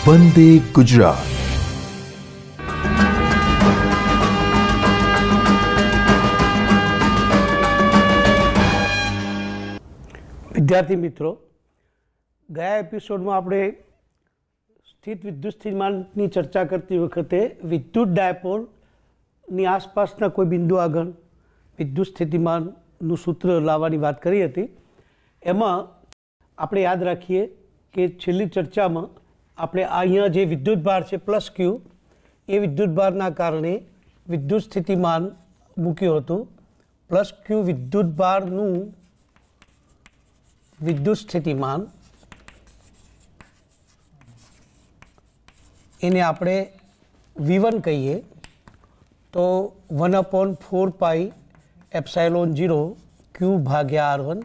વંદે ગુજરાત. વિદ્યાર્થી મિત્રો, ગયા એપિસોડમાં આપણે સ્થિત વિદ્યુત સ્થિતિમાનની ચર્ચા કરતી વખતે વિદ્યુત ડાયપોલની આસપાસના કોઈ બિંદુ આગળ વિદ્યુત સ્થિતિમાનનું સૂત્ર લાવવાની વાત કરી હતી. એમાં આપણે યાદ રાખીએ કે છેલ્લી ચર્ચામાં આપણે અહીંયા જે વિદ્યુત ભાર છે +Q, એ વિદ્યુત ભારના કારણે વિદ્યુત સ્થિતિમાન મૂક્યું હતું. +Q વિદ્યુત ભારનું વિદ્યુત સ્થિતિમાન એને આપણે V1 કહીએ તો 1/4πε0 Q/R1,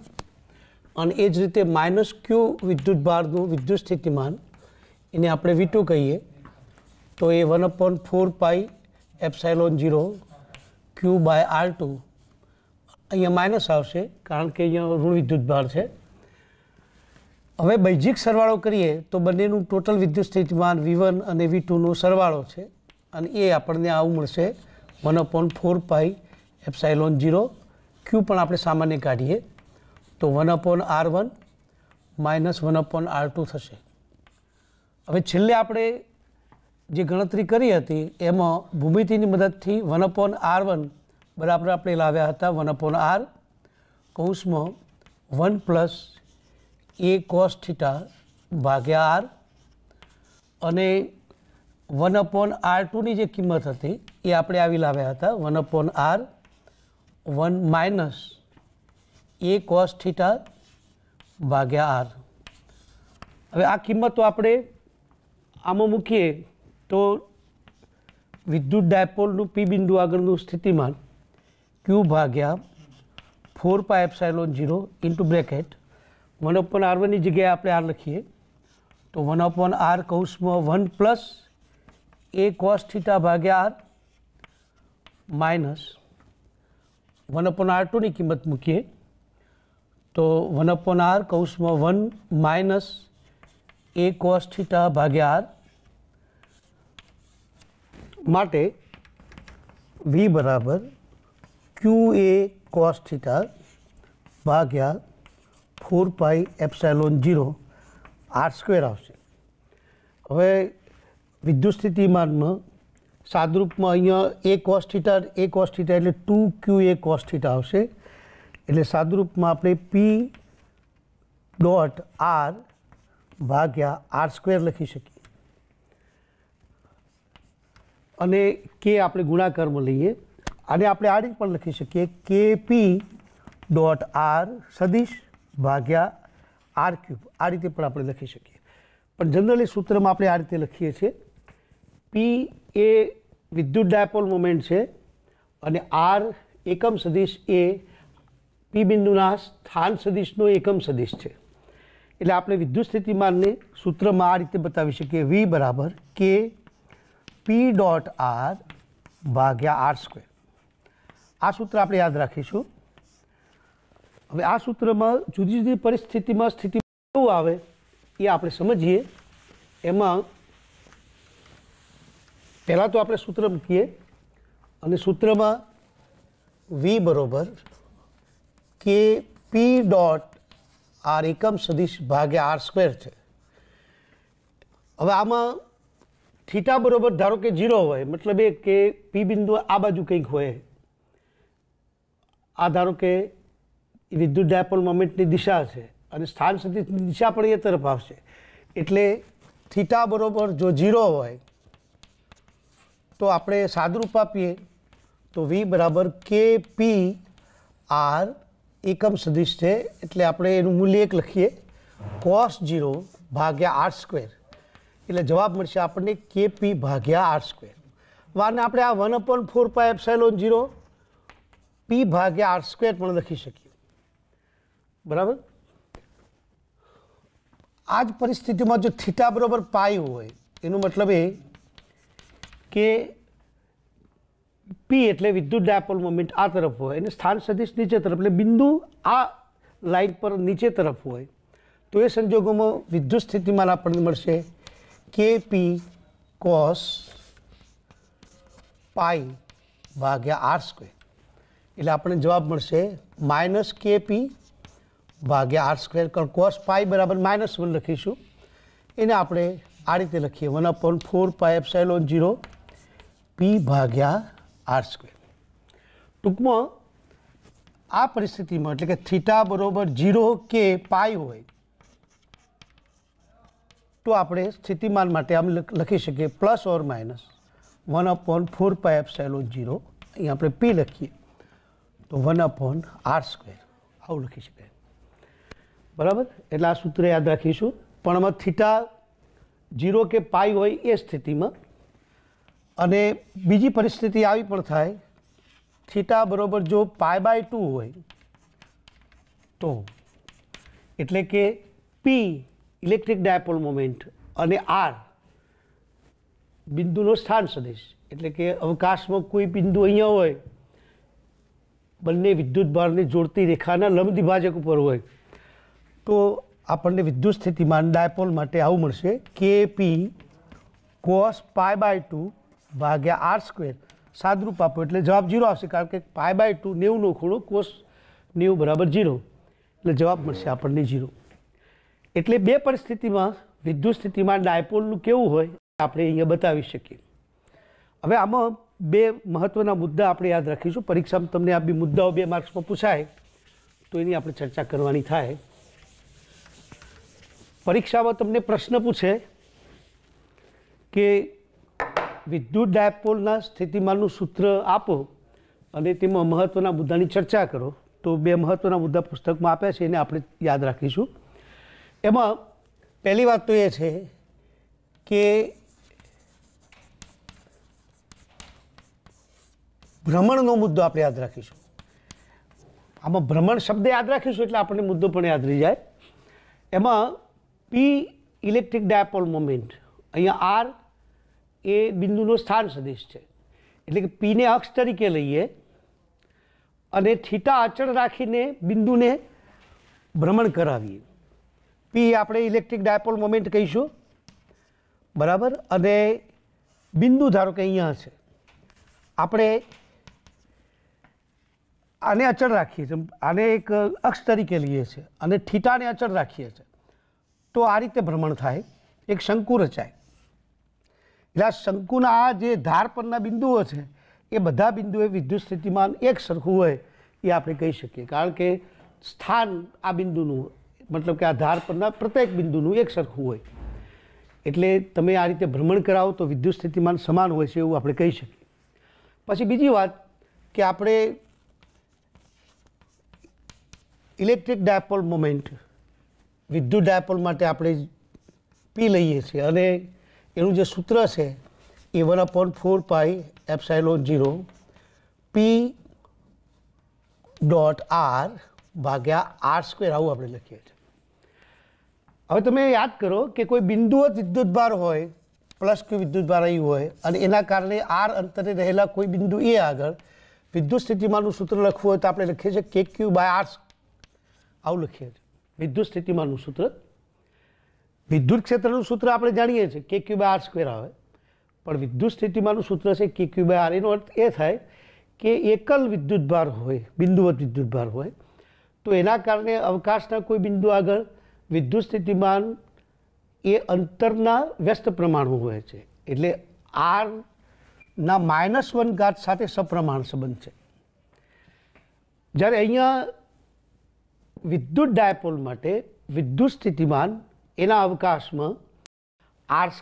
અને એ જ રીતે -Q વિદ્યુત ભારનું વિદ્યુત સ્થિતિમાન એને આપણે V2 કહીએ તો એ 1/4πε0 Q/R2. અહીંયા માઇનસ આવશે કારણ કે અહીંયા ઋણ વિદ્યુત ભાર છે. હવે બૈજિક સરવાળો કરીએ તો બંનેનું ટોટલ વિદ્યુત સ્થિતિમાન V1 અને V2નો સરવાળો છે, અને એ આપણને આવું મળશે 1/4πε0. Q પણ આપણે સામાન્ય કાઢીએ તો 1/R1 - 1/R2 થશે. હવે છેલ્લે આપણે જે ગણતરી કરી હતી એમાં ભૂમિતિની મદદથી 1/R1 બરાબર આપણે લાવ્યા હતા 1/R કૌંસમાં 1 + a cos θ/R, અને 1/R2ની જે કિંમત હતી એ આપણે આવી લાવ્યા હતા 1/R 1 - a cos θ/R. હવે આ કિંમતો આપણે આમાં મૂકીએ તો વિદ્યુત ડાયપોલનું P બિંદુ આગળનું સ્થિતિમાન Q/4πε0 ઇન્ટુ બ્રેકેટ 1/R1 ની જગ્યાએ આપણે R લખીએ તો 1/R કૌંસમાં 1 + a cos θ/R minus 1/R2 ની કિંમત મૂકીએ તો 1/R કૌંસમાં 1 - a cos θ/R માટે V બરાબર QA cos θ/4πε0 R² આવશે. હવે વિદ્યુત સ્થિતિમાનમાં સાદરૂપમાં અહીંયા a cos θ એટલે 2QA cos θ આવશે. એટલે સાદરૂપમાં આપણે P.R/R² લખી શકીએ, અને કે આપણે ગુણાકારમાં લઈએ. આને આપણે આ રીતે પણ લખી શકીએ KP.R સદિશ ભાગ્યા R³ આ રીતે પણ આપણે લખી શકીએ. પણ જનરલી સૂત્રમાં આપણે આ રીતે લખીએ છીએ. P એ વિદ્યુત ડાયપોલ મોમેન્ટ છે અને R એકમ સદિશ એ P બિંદુના સ્થાન સદિશનો એકમ સદિશ છે. એટલે આપણે વિદ્યુત સ્થિતિમાનને સૂત્રમાં આ રીતે બતાવી શકીએ V બરાબર K.P.R/R². આ સૂત્ર આપણે યાદ રાખીશું. હવે આ સૂત્રમાં જુદી જુદી પરિસ્થિતિમાં સ્થિતિ કેવું આવે એ આપણે સમજીએ. એમાં પહેલાં તો આપણે સૂત્ર મૂકીએ, અને સૂત્રમાં V બરાબર K.P.R એકમ સદિશ ભાગ્યા R² છે. હવે આમાં થીટા બરાબર ધારો કે 0 હોય, મતલબ એ કે P બિંદુ આ બાજુ કંઈક હોય. આ ધારો કે વિદ્યુત ડાયપોલ મોમેન્ટની દિશા છે અને સ્થાન સદિશની દિશા પણ એ તરફ આવશે. એટલે થીટા બરાબર જો 0 હોય તો આપણે સાદરૂપ આપીએ તો V બરાબર K.P.R એકમ સદિશ છે, એટલે આપણે એનું મૂલ્ય 1 લખીએ cos 0/R². એટલે જવાબ મળશે આપણને KP/R². આને આપણે આ 1/4πε0 P/R² પણ લખી શકીએ. બરાબર. આ જ પરિસ્થિતિમાં જો થીટા બરાબર π હોય એનો મતલબ એ કે P એટલે વિદ્યુત ડાયપોલ મોમેન્ટ આ તરફ હોય અને સ્થાન સદિશ નીચે તરફ, એટલે બિંદુ આ લાઇન પર નીચે તરફ હોય તો એ સંજોગોમાં વિદ્યુત સ્થિતિમાન આપણને મળશે KP cos પાઈ ભાગ્યા આર સ્ક્વેર, એટલે આપણને જવાબ મળશે -KP ભાગ્યા આર સ્ક્વેર. કોસ પાઈ બરાબર -1 લખીશું. એને આપણે આ રીતે લખીએ 1/4πε0 P ભાગ્યા આર સ્ક્વેર. ટૂંકમાં આ પરિસ્થિતિમાં એટલે કે થીટા બરોબર 0 કે પાઈ હોય તો આપણે સ્થિતિમાન માટે આમ લખી શકીએ +or-1/4πε0. અહીં આપણે P લખીએ તો 1/r², આવું લખી શકાય. બરાબર, એટલે આ સૂત્ર યાદ રાખીશું. પણ આમાં થીટા 0 કે પાઈ હોય એ સ્થિતિમાં. અને બીજી પરિસ્થિતિ આવી પણ થાય, થીટા બરોબર જો π/2 હોય તો, એટલે કે P ઇલેક્ટ્રિક ડાયપોલ મોમેન્ટ અને R બિંદુનો સ્થાન સદિશ, એટલે કે અવકાશમાં કોઈ બિંદુ અહીંયા હોય, બંને વિદ્યુત ભારને જોડતી રેખાના લંબ દ્વિભાજક ઉપર હોય, તો આપણને વિદ્યુત સ્થિતિમાન ડાયપોલ માટે આવું મળશે KP cos π/2 ભાગ્યા r². સાદરૂપ આપો એટલે જવાબ 0 આવશે, કારણ કે π/2 90નો ખૂણો cos 90 બરાબર 0, એટલે જવાબ મળશે આપણને 0. એટલે બે પરિસ્થિતિમાં વિદ્યુત સ્થિતિમાન ડાયપોલનું કેવું હોય આપણે અહીંયા બતાવી શકીએ. હવે આમાં બે મહત્ત્વના મુદ્દા આપણે યાદ રાખીશું. પરીક્ષામાં તમને આ બે મુદ્દાઓ 2 માર્ક્સમાં પૂછાય તો એની આપણે ચર્ચા કરવાની થાય. પરીક્ષામાં તમને પ્રશ્ન પૂછે કે વિદ્યુત ડાયપોલના સ્થિતિમાનનું સૂત્ર આપો અને તેમાં મહત્ત્વના મુદ્દાની ચર્ચા કરો, તો બે મહત્ત્વના મુદ્દા પુસ્તકમાં આપ્યા છે, એને આપણે યાદ રાખીશું. એમાં પહેલી વાત તો એ છે કે ભ્રમણનો મુદ્દો આપણે યાદ રાખીશું. આમાં ભ્રમણ શબ્દ યાદ રાખીશું એટલે આપણને મુદ્દો પણ યાદ રહી જાય. એમાં P ઇલેક્ટ્રિક ડાયપોલ મોમેન્ટ, અહીંયા R એ બિંદુનો સ્થાન સદિશ છે, એટલે કે Pને અક્ષ તરીકે લઈએ અને થીટા અચળ રાખીને બિંદુને ભ્રમણ કરાવીએ. P આપણે ઇલેક્ટ્રિક ડાયપોલ મોમેન્ટ કહીશું, બરાબર. અને બિંદુ ધારો કે અહીંયા છે, આપણે આને અચળ રાખીએ છીએ, આને એક અક્ષ તરીકે લઈએ છીએ અને થીટાને અચળ રાખીએ છીએ, તો આ રીતે ભ્રમણ થાય, એક શંકુ રચાય. એટલે આ શંકુના આ જે ધાર પરના બિંદુઓ છે એ બધા બિંદુએ વિદ્યુત સ્થિતિમાન એક સરખું હોય એ આપણે કહી શકીએ, કારણ કે સ્થાન આ બિંદુનું, મતલબ કે આ ધાર પરના પ્રત્યેક બિંદુનું એક સરખું હોય. એટલે તમે આ રીતે ભ્રમણ કરાવો તો વિદ્યુત સ્થિતિમાન સમાન હોય છે એવું આપણે કહી શકીએ. પછી બીજી વાત કે આપણે ઇલેક્ટ્રિક ડાયપોલ મોમેન્ટ વિદ્યુત ડાયપોલ માટે આપણે P લઈએ છીએ અને એનું જે સૂત્ર છે એ 1/4πε0 P ડોટ R ભાગ્યા r², આવું આપણે લખીએ છીએ. હવે તમે યાદ કરો કે કોઈ બિંદુવત વિદ્યુતભાર હોય, +Q વિદ્યુતભાર અહીં હોય અને એના કારણે R અંતરે રહેલા કોઈ બિંદુ એ આગળ વિદ્યુત સ્થિતિમાનનું સૂત્ર લખવું હોય તો આપણે લખીએ છીએ KQ/R, આવું લખીએ છીએ વિદ્યુત સ્થિતિમાનનું સૂત્ર. વિદ્યુત ક્ષેત્રનું સૂત્ર આપણે જાણીએ છીએ KQ/R² આવે, પણ વિદ્યુત સ્થિતિમાનનું સૂત્ર છે KQ/R. એનો અર્થ એ થાય કે એકલ વિદ્યુતભાર હોય, બિંદુવત વિદ્યુતભાર હોય, તો એના કારણે અવકાશના કોઈ બિંદુ આગળ વિદ્યુત સ્થિતિમાન એ અંતરના વ્યસ્ત પ્રમાણમાં હોય છે, એટલે R ના -1 સાથે સપ્રમાણ સંબંધ છે. જ્યારે અહીંયા વિદ્યુત ડાયપોલ માટે વિદ્યુત સ્થિતિમાન એના અવકાશમાં r²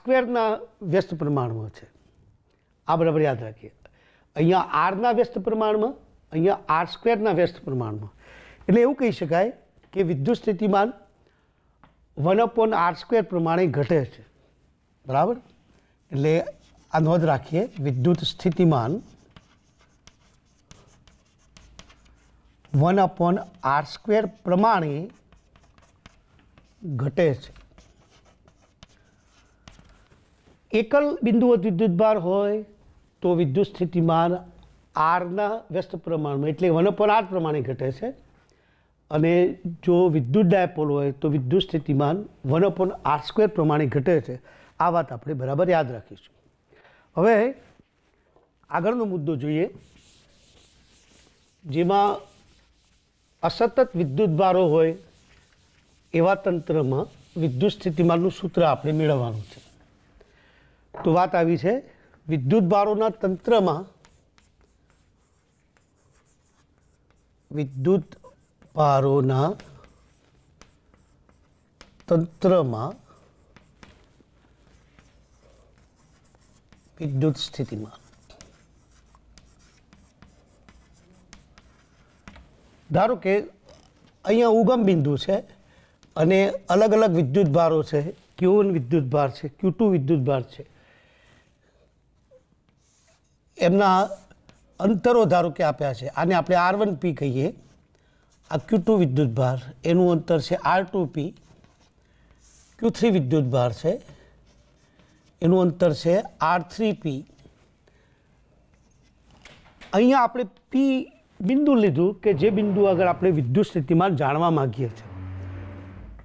વ્યસ્ત પ્રમાણમાં છે. આ બરાબર યાદ રાખીએ. અહીંયા R ના વ્યસ્ત પ્રમાણમાં, અહીંયા r² વ્યસ્ત પ્રમાણમાં. એટલે એવું કહી શકાય કે વિદ્યુત સ્થિતિમાન 1/r² પ્રમાણે ઘટે છે, બરાબર. એટલે આ નોંધ રાખીએ, વિદ્યુત સ્થિતિમાન 1/r² પ્રમાણે ઘટે છે. એકલ બિંદુવત વિદ્યુતભાર હોય તો વિદ્યુત સ્થિતિમાન R ના વ્યસ્ત પ્રમાણમાં એટલે 1/r પ્રમાણે ઘટે છે, અને જો વિદ્યુત ડાયપોલ હોય તો વિદ્યુત સ્થિતિમાન 1/r² પ્રમાણે ઘટે છે. આ વાત આપણે બરાબર યાદ રાખીશું. હવે આગળનો મુદ્દો જોઈએ, જેમાં અસતત વિદ્યુતભારો હોય એવા તંત્રમાં વિદ્યુત સ્થિતિમાનનું સૂત્ર આપણે મેળવવાનું છે. તો વાત આવી છે વિદ્યુતભારોના તંત્રમાં વિદ્યુત સ્થિતિમાન. ધારો કે અહીંયા ઉગમ બિંદુ છે અને અલગ અલગ વિદ્યુતભારો છે. Q1 વિદ્યુતભાર છે, Q2 વિદ્યુતભાર છે. એમના અંતરો ધારો કે આપ્યા છે. આને આપણે R1P કહીએ. આ Q2 વિદ્યુતભાર, એનું અંતર છે R2P. Q3 વિદ્યુતભાર છે, એનું અંતર છે R3P. અહીંયા આપણે P બિંદુ લીધું કે જે બિંદુ આગળ આપણે વિદ્યુત સ્થિતિમાન જાણવા માંગીએ છીએ.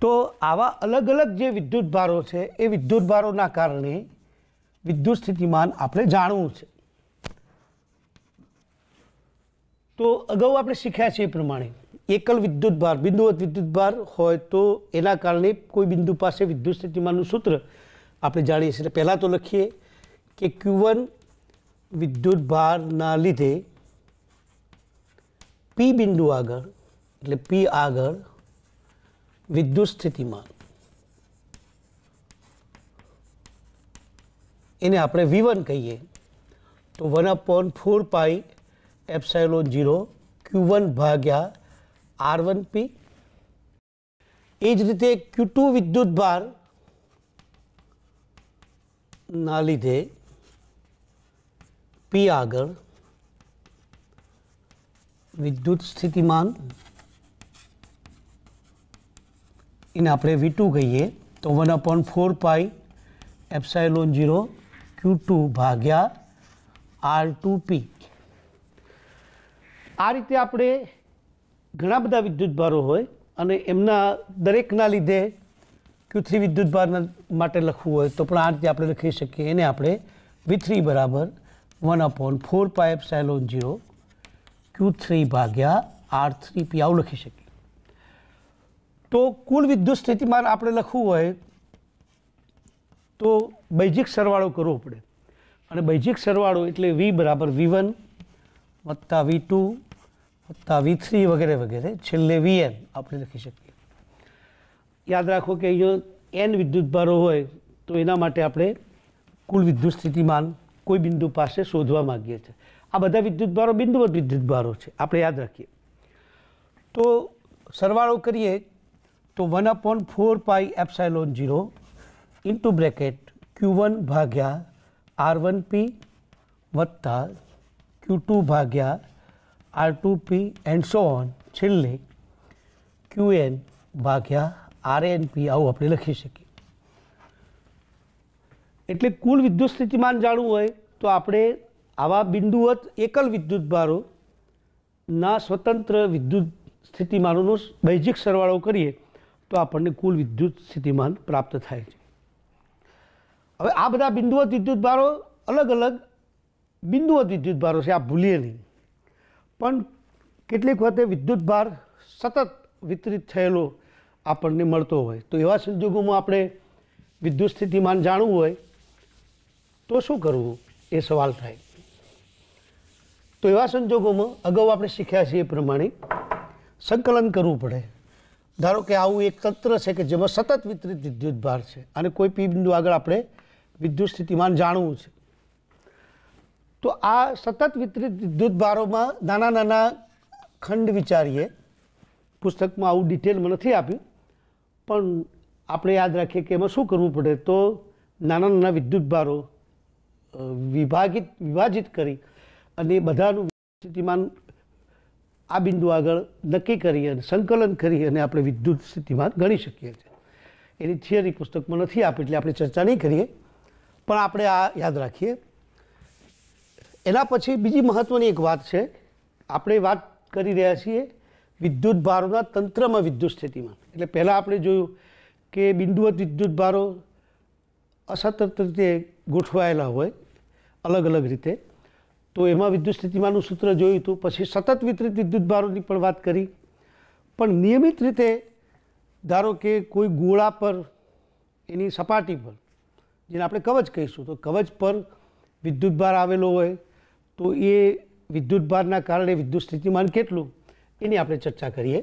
તો આવા અલગ અલગ જે વિદ્યુતભારો છે એ વિદ્યુતભારોના કારણે વિદ્યુત સ્થિતિમાન આપણે જાણવું છે. તો અગાઉ આપણે શીખ્યા છે એ પ્રમાણે એકલ વિદ્યુતભાર, બિંદુવત વિદ્યુતભાર હોય તો એના કારણે કોઈ બિંદુ પાસે વિદ્યુત સ્થિતિમાનનું સૂત્ર આપણે જાણીએ છીએ. પહેલાં તો લખીએ કે Q1 વિદ્યુતભારના લીધે P બિંદુ આગળ, એટલે P આગળ વિદ્યુત સ્થિતિમાન, એને આપણે V1 કહીએ. તો 1/4πε0 Q1 ભાગ્યા R1P. એ જ રીતે Q2 વિદ્યુતભાર ના લીધે P આગળ વિદ્યુત સ્થિતિમાન, એને આપણે V2 કહીએ. તો 1/4πε0 Q2 ભાગ્યા R2P. આ રીતે આપણે ઘણા બધા વિદ્યુતભારો હોય અને એમના દરેકના લીધે Q3 વિદ્યુતભાર માટે લખવું હોય તો પણ આ રીતે આપણે લખી શકીએ. એને આપણે V3 બરાબર 1/4πε0 Q3 ભાગ્યા R3P આવું લખી શકીએ. તો કુલ વિદ્યુત સ્થિતિમાન આપણે લખવું હોય તો બૈજિક સરવાળો કરવો પડે. અને બૈજિક સરવાળો એટલે V બરાબર V1 વત્તા V2 વત્તા V3 વગેરે વગેરે, છેલ્લે Vn આપણે લખી શકીએ. યાદ રાખો કે અહીંયા n વિદ્યુતભારો હોય તો એના માટે આપણે કુલ વિદ્યુત સ્થિતિમાન કોઈ બિંદુ પાસે શોધવા માંગીએ છીએ. આ બધા વિદ્યુતભારો બિંદુવત વિદ્યુતભારો છે, આપણે યાદ રાખીએ. તો સરવાળો કરીએ તો 1/4πε0 ઇન્ટુ બ્રેકેટ Q1 ભાગ્યા R1P વત્તા Q2 ભાગ્યા R2P એન્ડ સો ઓન, છેલ્લે Qn ભાગ્યા RnP આવું આપણે લખી શકીએ. એટલે કુલ વિદ્યુત સ્થિતિમાન જાણવું હોય તો આપણે આવા બિંદુવત એકલ વિદ્યુતભારોના સ્વતંત્ર વિદ્યુત સ્થિતિમાનોનો બૈજિક સરવાળો કરીએ તો આપણને કુલ વિદ્યુત સ્થિતિમાન પ્રાપ્ત થાય છે. હવે આ બધા બિંદુવત વિદ્યુતભારો અલગ અલગ બિંદુવત વિદ્યુતભારો છે, આ ભૂલીએ નહીં. પણ કેટલીક વખતે વિદ્યુતભાર સતત વિતરિત થયેલો આપણને મળતો હોય તો એવા સંજોગોમાં આપણે વિદ્યુત સ્થિતિમાન જાણવું હોય તો શું કરવું એ સવાલ થાય. તો એવા સંજોગોમાં અગાઉ આપણે શીખ્યા છીએ એ પ્રમાણે સંકલન કરવું પડે. ધારો કે આવું એક તંત્ર છે કે જેમાં સતત વિતરિત વિદ્યુતભાર છે અને કોઈ P બિંદુ આગળ આપણે વિદ્યુત સ્થિતિમાન જાણવું છે. તો આ સતત વિતરિત વિદ્યુતભારોમાં નાના નાના ખંડ વિચારીએ. પુસ્તકમાં આવું ડિટેલમાં નથી આપ્યું, પણ આપણે યાદ રાખીએ કે એમાં શું કરવું પડે. તો નાના નાના વિદ્યુતભારો વિભાજિત કરી અને બધાનું સ્થિતિમાન આ બિંદુ આગળ નક્કી કરી અને સંકલન કરી અને આપણે વિદ્યુત સ્થિતિમાન ગણી શકીએ છીએ. એની થિયરી પુસ્તકમાં નથી આપી એટલે આપણે ચર્ચા નહીં કરીએ, પણ આપણે આ યાદ રાખીએ. એના પછી બીજી મહત્ત્વની એક વાત છે. આપણે વાત કરી રહ્યા છીએ વિદ્યુતભારોના તંત્રમાં વિદ્યુત સ્થિતિમાન. એટલે પહેલાં આપણે જોયું કે બિંદુવત વિદ્યુતભારો અસતત રીતે ગોઠવાયેલા હોય અલગ અલગ રીતે, તો એમાં વિદ્યુત સ્થિતિમાનનું સૂત્ર જોયું હતું. પછી સતત વિતરિત વિદ્યુતભારોની પણ વાત કરી. પણ નિયમિત રીતે ધારો કે કોઈ ગોળા પર એની સપાટી પર, જેને આપણે કવચ કહીશું, તો કવચ પર વિદ્યુતભાર આવેલો હોય તો એ વિદ્યુતભારના કારણે વિદ્યુત સ્થિતિમાન કેટલું એની આપણે ચર્ચા કરીએ.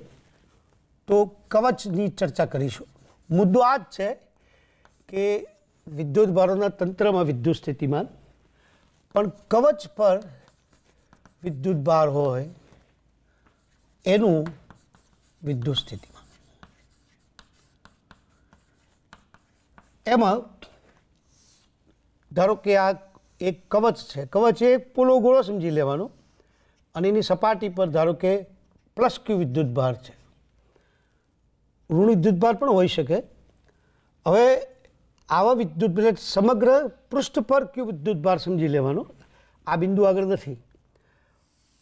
તો કવચની ચર્ચા કરીશું. મુદ્દો આ જ છે કે વિદ્યુતભારોના તંત્રમાં વિદ્યુત સ્થિતિમાન, પણ કવચ પર વિદ્યુતભાર હોય એનું વિદ્યુત સ્થિતિમાન. એમાં ધારો કે આ એક કવચ છે. કવચ એ એક પોલો ગોળો સમજી લેવાનો અને એની સપાટી પર ધારો કે +Q વિદ્યુતભાર છે. ઋણ વિદ્યુતભાર પણ હોઈ શકે. હવે આવા વિદ્યુત સમગ્ર પૃષ્ઠ પર Q વિદ્યુતભાર સમજી લેવાનો. આ બિંદુ આગળ નથી,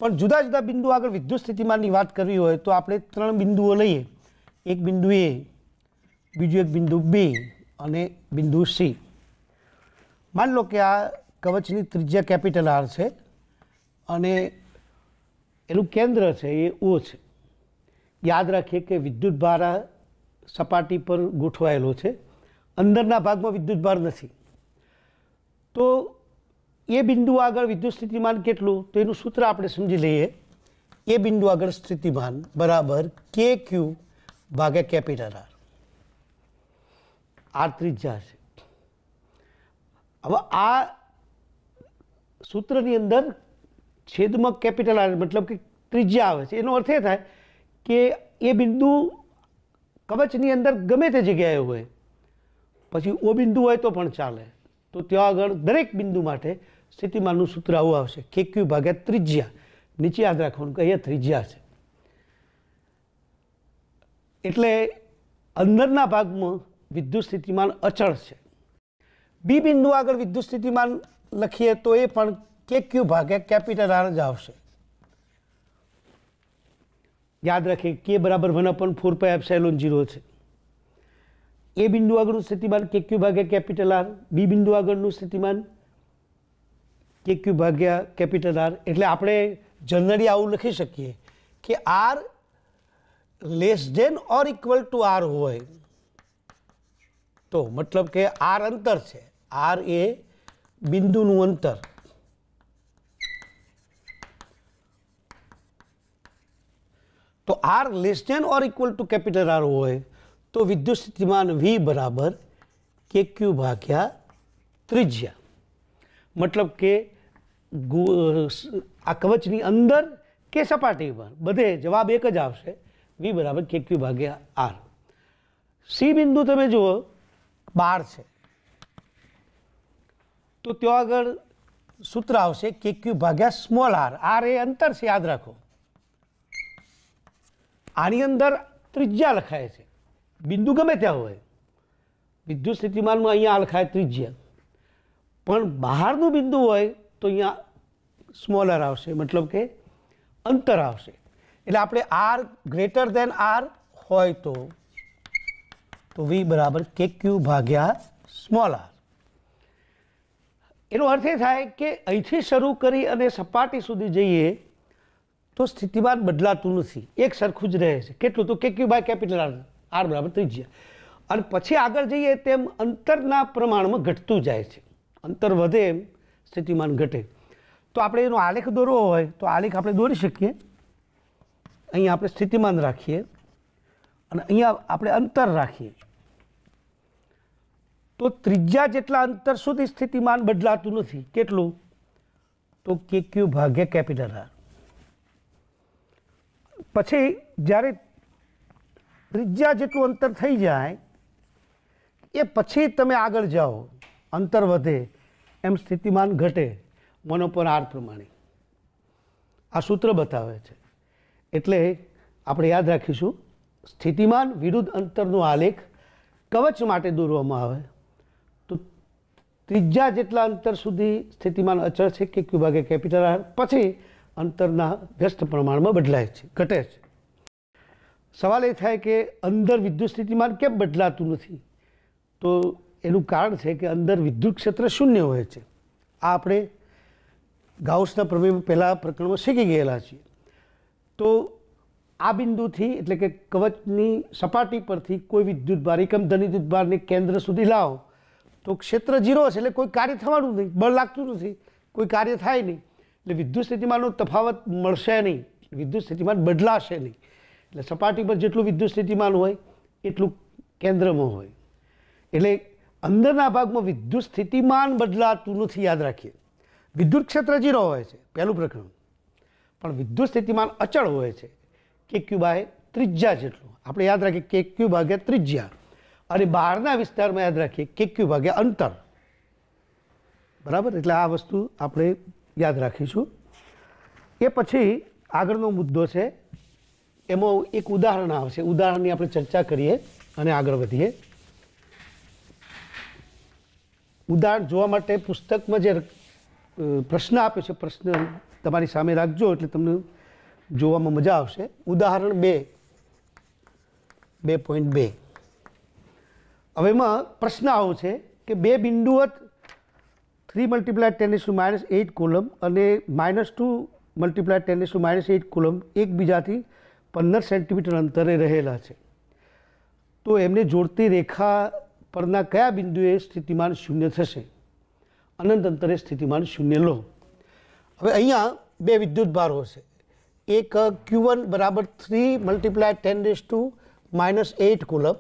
પણ જુદા જુદા બિંદુ આગળ વિદ્યુત સ્થિતિમાનની વાત કરવી હોય તો આપણે 3 બિંદુઓ લઈએ. એક બિંદુ A, બીજું એક બિંદુ B અને બિંદુ C. માન લો કે આ કવચની ત્રિજ્યા કેપિટલ R છે અને એનું કેન્દ્ર છે એ O છે. યાદ રાખીએ કે વિદ્યુતભાર આ સપાટી પર ગોઠવાયેલો છે, અંદરના ભાગમાં વિદ્યુતભાર નથી. તો એ બિંદુ આગળ વિદ્યુત સ્થિતિમાન કેટલું, તો એનું સૂત્ર આપણે સમજી લઈએ. એ બિંદુ આગળ સ્થિતિમાન બરાબર KQ ભાગ્યા કેપિટલ R. R ત્રિજ્યા છે. હવે આ સૂત્રની અંદર છેદમાં કેપિટલ R મતલબ કે ત્રિજ્યા આવે છે. એનો અર્થ એ થાય કે એ બિંદુ કવચની અંદર ગમે તે જગ્યાએ હોય, પછી ઓ બિંદુ હોય તો પણ ચાલે, તો ત્યાં આગળ દરેક બિંદુ માટે સ્થિતિમાનનું સૂત્ર આવું આવશે, KQ ભાગ્યા ત્રિજ્યા. નીચે યાદ રાખવાનું કે અહીંયા ત્રિજ્યા છે. એટલે અંદરના ભાગમાં વિદ્યુત સ્થિતિમાન અચળ છે. બી બિંદુ આગળ વિદ્યુત સ્થિતિમાન લખીએ તો એ પણ KQ ભાગ્યા કેપિટલ R જ આવશે. યાદ રાખીએ K બરાબર 1/4πε0 છે. એ બિંદુ આગળનું સ્થિતિમાન KQ ભાગ્યા કેપિટલ R, બી બિંદુ આગળનું સ્થિતિમાન KQ ભાગ્યા કેપિટલ R. એટલે આપણે જનરલી આવું લખી શકીએ કે R <= R હોય તો મતલબ કે R અંતર છે, R એ બિંદુનું અંતર, તો R <= R હોય તો વિદ્યુત સ્થિતિમાન V બરાબર KQ ભાગ્યા ત્રિજ્યા. મતલબ કે આ કવચની અંદર કે સપાટી પર બધે જવાબ એક જ આવશે, V બરાબર KQ ભાગ્યા R. સી બિંદુ તમે જુઓ 12 છે તો ત્યાં આગળ સૂત્ર આવશે KQ ભાગ્યા r. R એ અંતર છે, યાદ રાખો. આની અંદર ત્રિજ્યા લખાય છે, બિંદુ ગમે ત્યાં હોય. વિદ્યુત સ્થિતિમાનમાં અહીંયા લખાય ત્રિજ્યા, પણ બહારનું બિંદુ હોય તો અહીંયા r આવશે, મતલબ કે અંતર આવશે. એટલે આપણે R <= R હોય તો V બરાબર KQ ભાગ્યા r. એનો અર્થ એ થાય કે અહીંથી શરૂ કરી અને સપાટી સુધી જઈએ તો સ્થિતિમાન બદલાતું નથી, એક સરખું જ રહે છે. કેટલું, તો KQ ભાગ્યા કેપિટલ R, R બરાબર ત્રિજ્યા. અને પછી આગળ જઈએ તેમ અંતરના પ્રમાણમાં ઘટતું જાય છે. અંતર વધે એમ સ્થિતિમાન ઘટે. તો આપણે એનો આલેખ દોરવો હોય તો આલેખ આપણે દોરી શકીએ. અહીંયા આપણે સ્થિતિમાન રાખીએ અને અહીંયા આપણે અંતર રાખીએ. તો ત્રિજ્યા જેટલા અંતર સુધી સ્થિતિમાન બદલાતું નથી. કેટલું, તો KQ ભાગ્યા કેપિટલ R. પછી જ્યારે ત્રિજ્યા જેટલું અંતર થઈ જાય એ પછી તમે આગળ જાઓ, અંતર વધે એમ સ્થિતિમાન ઘટે 1/r પ્રમાણે. આ સૂત્ર બતાવે છે. એટલે આપણે યાદ રાખીશું, સ્થિતિમાન વિરુદ્ધ અંતરનો આલેખ કવચ માટે દોરવામાં આવે તો ત્રિજ્યા જેટલા અંતર સુધી સ્થિતિમાન અચળ છે KQ ભાગ્યા કેપિટલ R, પછી અંતરના વ્યસ્ત પ્રમાણમાં બદલાય છે, ઘટે છે. સવાલ એ થાય કે અંદર વિદ્યુત સ્થિતિમાન કેમ બદલાતું નથી? તો એનું કારણ છે કે અંદર વિદ્યુત ક્ષેત્ર શૂન્ય હોય છે. આ આપણે ગાઉસના પ્રમેય પહેલાં પ્રકરણમાં શીખી ગયેલા છીએ. તો આ બિંદુથી એટલે કે કવચની સપાટી પરથી કોઈ વિદ્યુતભાર એકમ ધન વિદ્યુતભારને કેન્દ્ર સુધી લાવો તો ક્ષેત્ર 0 છે, એટલે કોઈ કાર્ય થવાનું નહીં, બળ લાગતું નથી, કોઈ કાર્ય થાય નહીં, એટલે વિદ્યુત સ્થિતિમાનનો તફાવત મળશે નહીં, વિદ્યુત સ્થિતિમાન બદલાશે નહીં. એટલે સપાટી પર જેટલું વિદ્યુત સ્થિતિમાન હોય એટલું કેન્દ્રમાં હોય. એટલે અંદરના ભાગમાં વિદ્યુત સ્થિતિમાન બદલાતું નથી, યાદ રાખીએ. વિદ્યુત ક્ષેત્ર 0 હોય છે પહેલું પ્રકરણ, પણ વિદ્યુત સ્થિતિમાન અચળ હોય છે કે ક્યુ બાય ત્રિજ્યા જેટલું. આપણે યાદ રાખીએ કે ક્યુ ભાગ્યા ત્રિજ્યા, અને બહારના વિસ્તારમાં યાદ રાખીએ કે ક્યુ ભાગ્યા અંતર. બરાબર, એટલે આ વસ્તુ આપણે યાદ રાખીશું. એ પછી આગળનો મુદ્દો છે, એમાં એક ઉદાહરણ આવશે. ઉદાહરણની આપણે ચર્ચા કરીએ અને આગળ વધીએ. ઉદાહરણ જોવા માટે પુસ્તકમાં જે પ્રશ્ન આપ્યો છે, પ્રશ્ન તમારી સામે રાખજો એટલે તમને જોવામાં મજા આવશે. ઉદાહરણ 2.2. હવે એમાં પ્રશ્ન આવો છે કે બે બિંદુવત 3 × 10⁻8 કુલમ અને -2 × 10⁻8 કુલમ એકબીજાથી 15 સેન્ટીમીટર અંતરે રહેલા છે. તો એમને જોડતી રેખા પરના કયા બિંદુએ સ્થિતિમાન શૂન્ય થશે? અનંત અંતરે સ્થિતિમાન શૂન્ય લો. હવે અહીંયા બે વિદ્યુત ભારો છે. એક Q1 બરાબર 3 × 10⁻8 કુલમ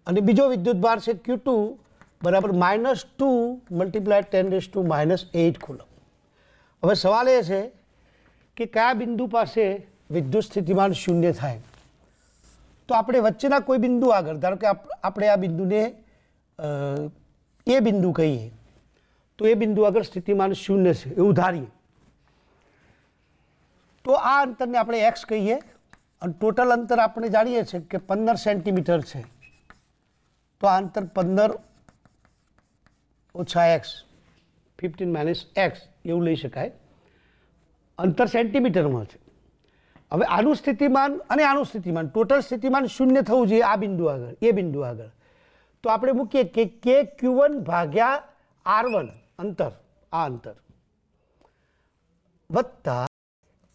અને બીજો વિદ્યુત ભાર છે Q2 બરાબર -2 × 10⁻8 કુલમ. હવે સવાલ એ છે કે કયા બિંદુ પાસે વિદ્યુત સ્થિતિમાન શૂન્ય થાય? તો આપણે વચ્ચેના કોઈ બિંદુ આગળ, ધારો કે આપણે આ બિંદુને એ બિંદુ કહીએ, તો એ બિંદુ આગળ સ્થિતિમાન શૂન્ય છે એવું ધારીએ. તો આ અંતરને આપણે x કહીએ અને ટોટલ અંતર આપણે જાણીએ છીએ કે 15 સેન્ટીમીટર છે. તો આ અંતર 15 - x 15 - x એવું લઈ શકાય. અંતર સેન્ટીમીટરમાં છે. હવે આનું સ્થિતિમાન અને આનું સ્થિતિમાન ટોટલ સ્થિતિમાન શૂન્ય થવું જોઈએ આ બિંદુ આગળ, એ બિંદુ આગળ. તો આપણે મૂકીએ કે KQ1 ભાગ્યા R1 અંતર, આ અંતર, વત્તા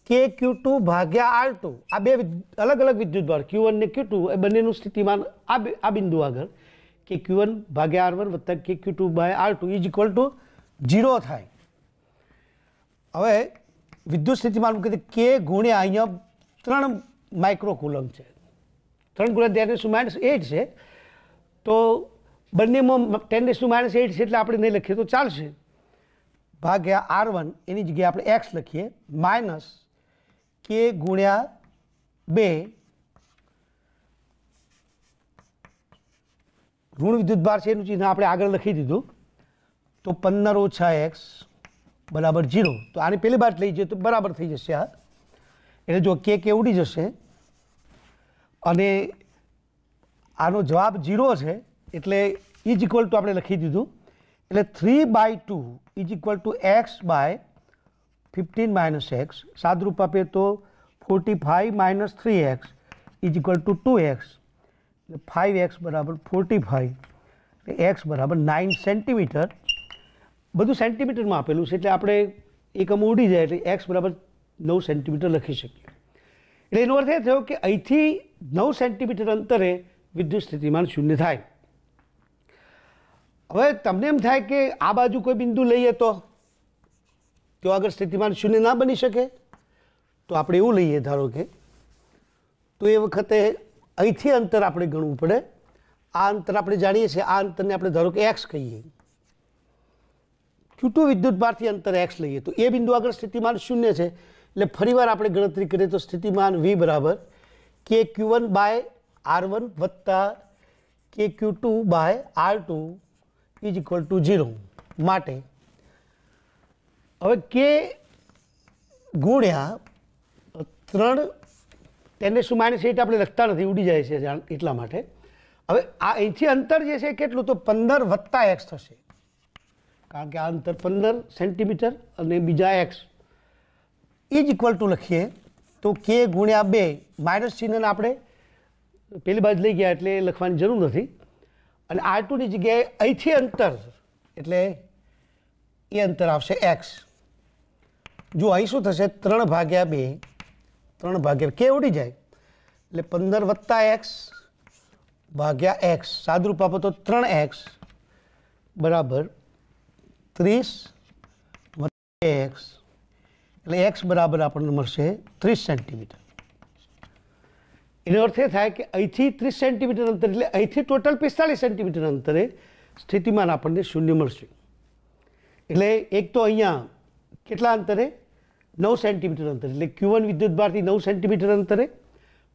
KQ2 ભાગ્યા R2, આ બે અલગ અલગ વિદ્યુતભાર Q1 ને Q2 એ બંનેનું સ્થિતિમાન આ બિંદુ આગળ KQ1 ભાગ્યા R1 વત્તા KQ2 ભાગ્યા R2 = 0 થાય. હવે વિદ્યુત સ્થિતિમાન મૂકી કે ગુણ્યા અહીંયા 3 માઇક્રોકુલમ છે, 3 × 10⁻8 છે. તો બંનેમાં 10⁻8 છે એટલે આપણે નહીં લખીએ તો ચાલશે, ભાગ્યા R1 એની જગ્યાએ આપણે x લખીએ, માઇનસ કે ગુણ્યા 2 ઋણ વિદ્યુતભાર છે એનું ચિહ્ન આપણે આગળ લખી દીધું. તો 15 - x બરાબર 0. તો આની પહેલી બાદ લઈ જઈએ તો બરાબર થઈ જશે આ, એટલે જો કે ઉડી જશે અને આનો જવાબ 0 છે એટલે = આપણે લખી દીધું. એટલે 3/2 = x / 15 - x. સાદરૂપ આપે તો 45 - 3x = 2x. 5x બરાબર 45, x બરાબર 9 સેન્ટીમીટર. બધું સેન્ટીમીટરમાં આપેલું છે એટલે આપણે એકમ ઉડી જાય એટલે x બરાબર 9 સેન્ટીમીટર લખી શકીએ. એટલે એનો અર્થ એ થયો કે અહીંથી 9 સેન્ટીમીટર અંતરે વિદ્યુત સ્થિતિમાન શૂન્ય થાય. હવે તમને એમ થાય કે આ બાજુ કોઈ બિંદુ લઈએ તો આગળ સ્થિતિમાન શૂન્ય ના બની શકે. તો આપણે એવું લઈએ ધારો કે, તો એ વખતે અહીંથી અંતર આપણે ગણવું પડે. આ અંતર આપણે જાણીએ છીએ, આ અંતરને આપણે ધારો કે x કહીએ. Q2 વિદ્યુતભારથી અંતર x લઈએ તો એ બિંદુ આગળ સ્થિતિમાન શૂન્ય છે એટલે ફરીવાર આપણે ગણતરી કરીએ તો સ્થિતિમાન V બરાબર KQ1 / R1 વત્તા KQ2 / R2 = 0. માટે હવે k ગુણ્યા 3 10⁻8 આપણે લખતા નથી, ઉડી જાય છે એટલા માટે. હવે આ અહીંથી અંતર જે છે કેટલું? તો 15 વત્તા x થશે, કારણ કે આ અંતર 15 સેન્ટીમીટર અને બીજા x = લખીએ તો k ગુણ્યા 2 માઇનસ ચિહ્નને આપણે પેલી બાજુ લઈ ગયા એટલે લખવાની જરૂર નથી. અને R2 ની જગ્યાએ અહીંથી અંતર એટલે એ અંતર આવશે x. જો અહીં શું થશે 3/2 3/2 કે ઉડી જાય એટલે 15 વત્તા x ભાગ્યા x સાદુરૂપ આપો તો 3x બરાબર 30 વત્તા x એટલે x બરાબર આપણને મળશે 30 સેન્ટીમીટર. એનો અર્થ એ થાય કે અહીંથી 30 સેન્ટીમીટર અંતર એટલે અહીંથી ટોટલ 45 સેન્ટીમીટર અંતરે સ્થિતિમાન આપણને શૂન્ય મળશે. એટલે એક તો અહીંયા કેટલા અંતરે 9 સેન્ટીમીટર અંતરે એટલે Q1 વિદ્યુતભારથી 9 સેન્ટીમીટર અંતરે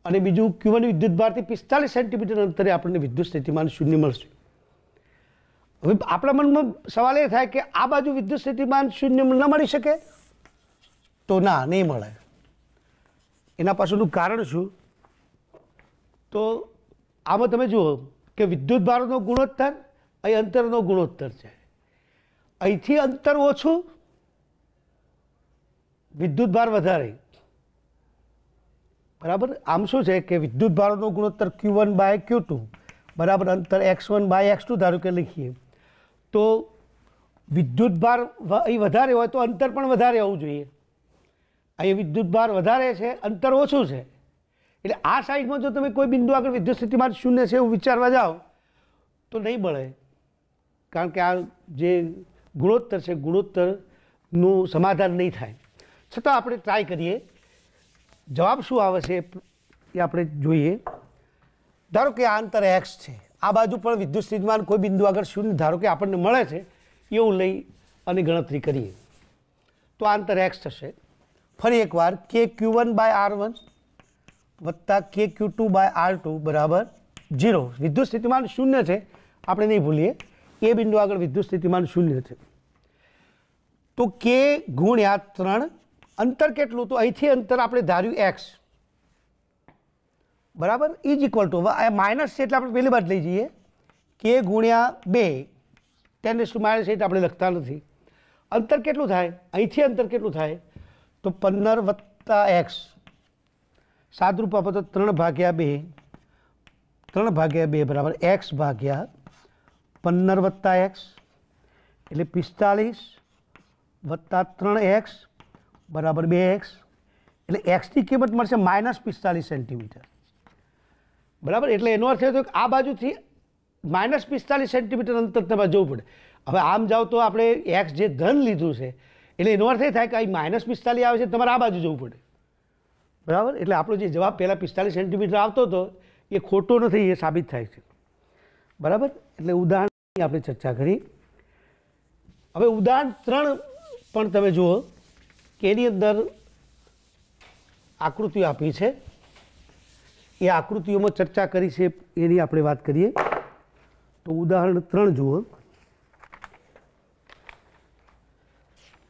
અને બીજું Q1 વિદ્યુતભારથી 45 સેન્ટીમીટર અંતરે આપણને વિદ્યુત સ્થિતિમાન શૂન્ય મળશે. હવે આપણા મનમાં સવાલ એ થાય કે આ બાજુ વિદ્યુત સ્થિતિમાન શૂન્ય ન મળી શકે તો ના, નહીં મળે. એના પાછળનું કારણ શું? તો આમાં તમે જુઓ કે વિદ્યુતભારનો ગુણોત્તર અહીં અંતરનો ગુણોત્તર છે. અહીંથી અંતર ઓછું, વિદ્યુતભાર વધારે. બરાબર. આમ શું છે કે વિદ્યુતભારનો ગુણોત્તર Q1/Q2 બરાબર અંતર x1/x2 ધારો કે લખીએ તો વિદ્યુતભાર અહીં વધારે હોય તો અંતર પણ વધારે હોવું જોઈએ. અહીં વિદ્યુતભાર વધારે છે, અંતર ઓછું છે. એટલે આ સાઈડમાં જો તમે કોઈ બિંદુ આગળ વિદ્યુત સ્થિતિમાન શૂન્ય છે એવું વિચારવા જાઓ તો નહીં મળે, કારણ કે આ જે ગુણોત્તર છે ગુણોત્તરનું સમાધાન નહીં થાય. છતાં આપણે ટ્રાય કરીએ. જવાબ શું આવે છે એ આપણે જોઈએ. ધારો કે આ અંતર x છે, આ બાજુ પણ વિદ્યુત સ્થિતિમાન કોઈ બિંદુ આગળ શૂન્ય ધારો કે આપણને મળે છે એવું લઈ અને ગણતરી કરીએ તો આ અંતર x થશે. ફરી એકવાર KQ1/R1 વત્તા KQ2/R2 બરાબર 0. વિદ્યુત સ્થિતિમાન શૂન્ય છે, આપણે નહીં ભૂલીએ. એ બિંદુ આગળ વિદ્યુત સ્થિતિમાન શૂન્ય છે. તો K ગુણ્યા 3 અંતર કેટલું? તો અહીંથી અંતર આપણે ધાર્યું x બરાબર ઇઝ ઇક્વલ ટુ માઇનસ છે એટલે આપણે પહેલી બાદ લઈ જઈએ K ગુણ્યા 2 10⁻⁸ આપણે લખતા નથી. અંતર કેટલું થાય? અહીંથી અંતર કેટલું થાય? તો 15 વત્તા x સાદરૂપ આપો તો 3/2 3/2 બરાબર x ભાગ્યા 15 વત્તા x એટલે 45 વત્તા 3x બરાબર 2x એટલે xની કિંમત મળશે -45 સેન્ટીમીટર. બરાબર. એટલે એનો અર્થ એ થયો કે આ બાજુથી -45 સેન્ટીમીટર અંતર તમારે જવું પડે. હવે આમ જાઓ તો આપણે x જે ધન લીધું છે એટલે એનો અર્થ એ થાય કે અહીં -45 આવે છે, તમારે આ બાજુ જવું પડે. બરાબર. એટલે આપણો જે જવાબ પહેલાં 45 સેન્ટીમીટર આવતો હતો એ ખોટો નથી, એ સાબિત થાય છે. બરાબર. એટલે ઉદાહરણની આપણે ચર્ચા કરી. હવે ઉદાહરણ 3 પણ તમે જુઓ કે એની અંદર આકૃતિઓ આપી છે. એ આકૃતિઓમાં ચર્ચા કરી છે એની આપણે વાત કરીએ તો ઉદાહરણ 3 જુઓ.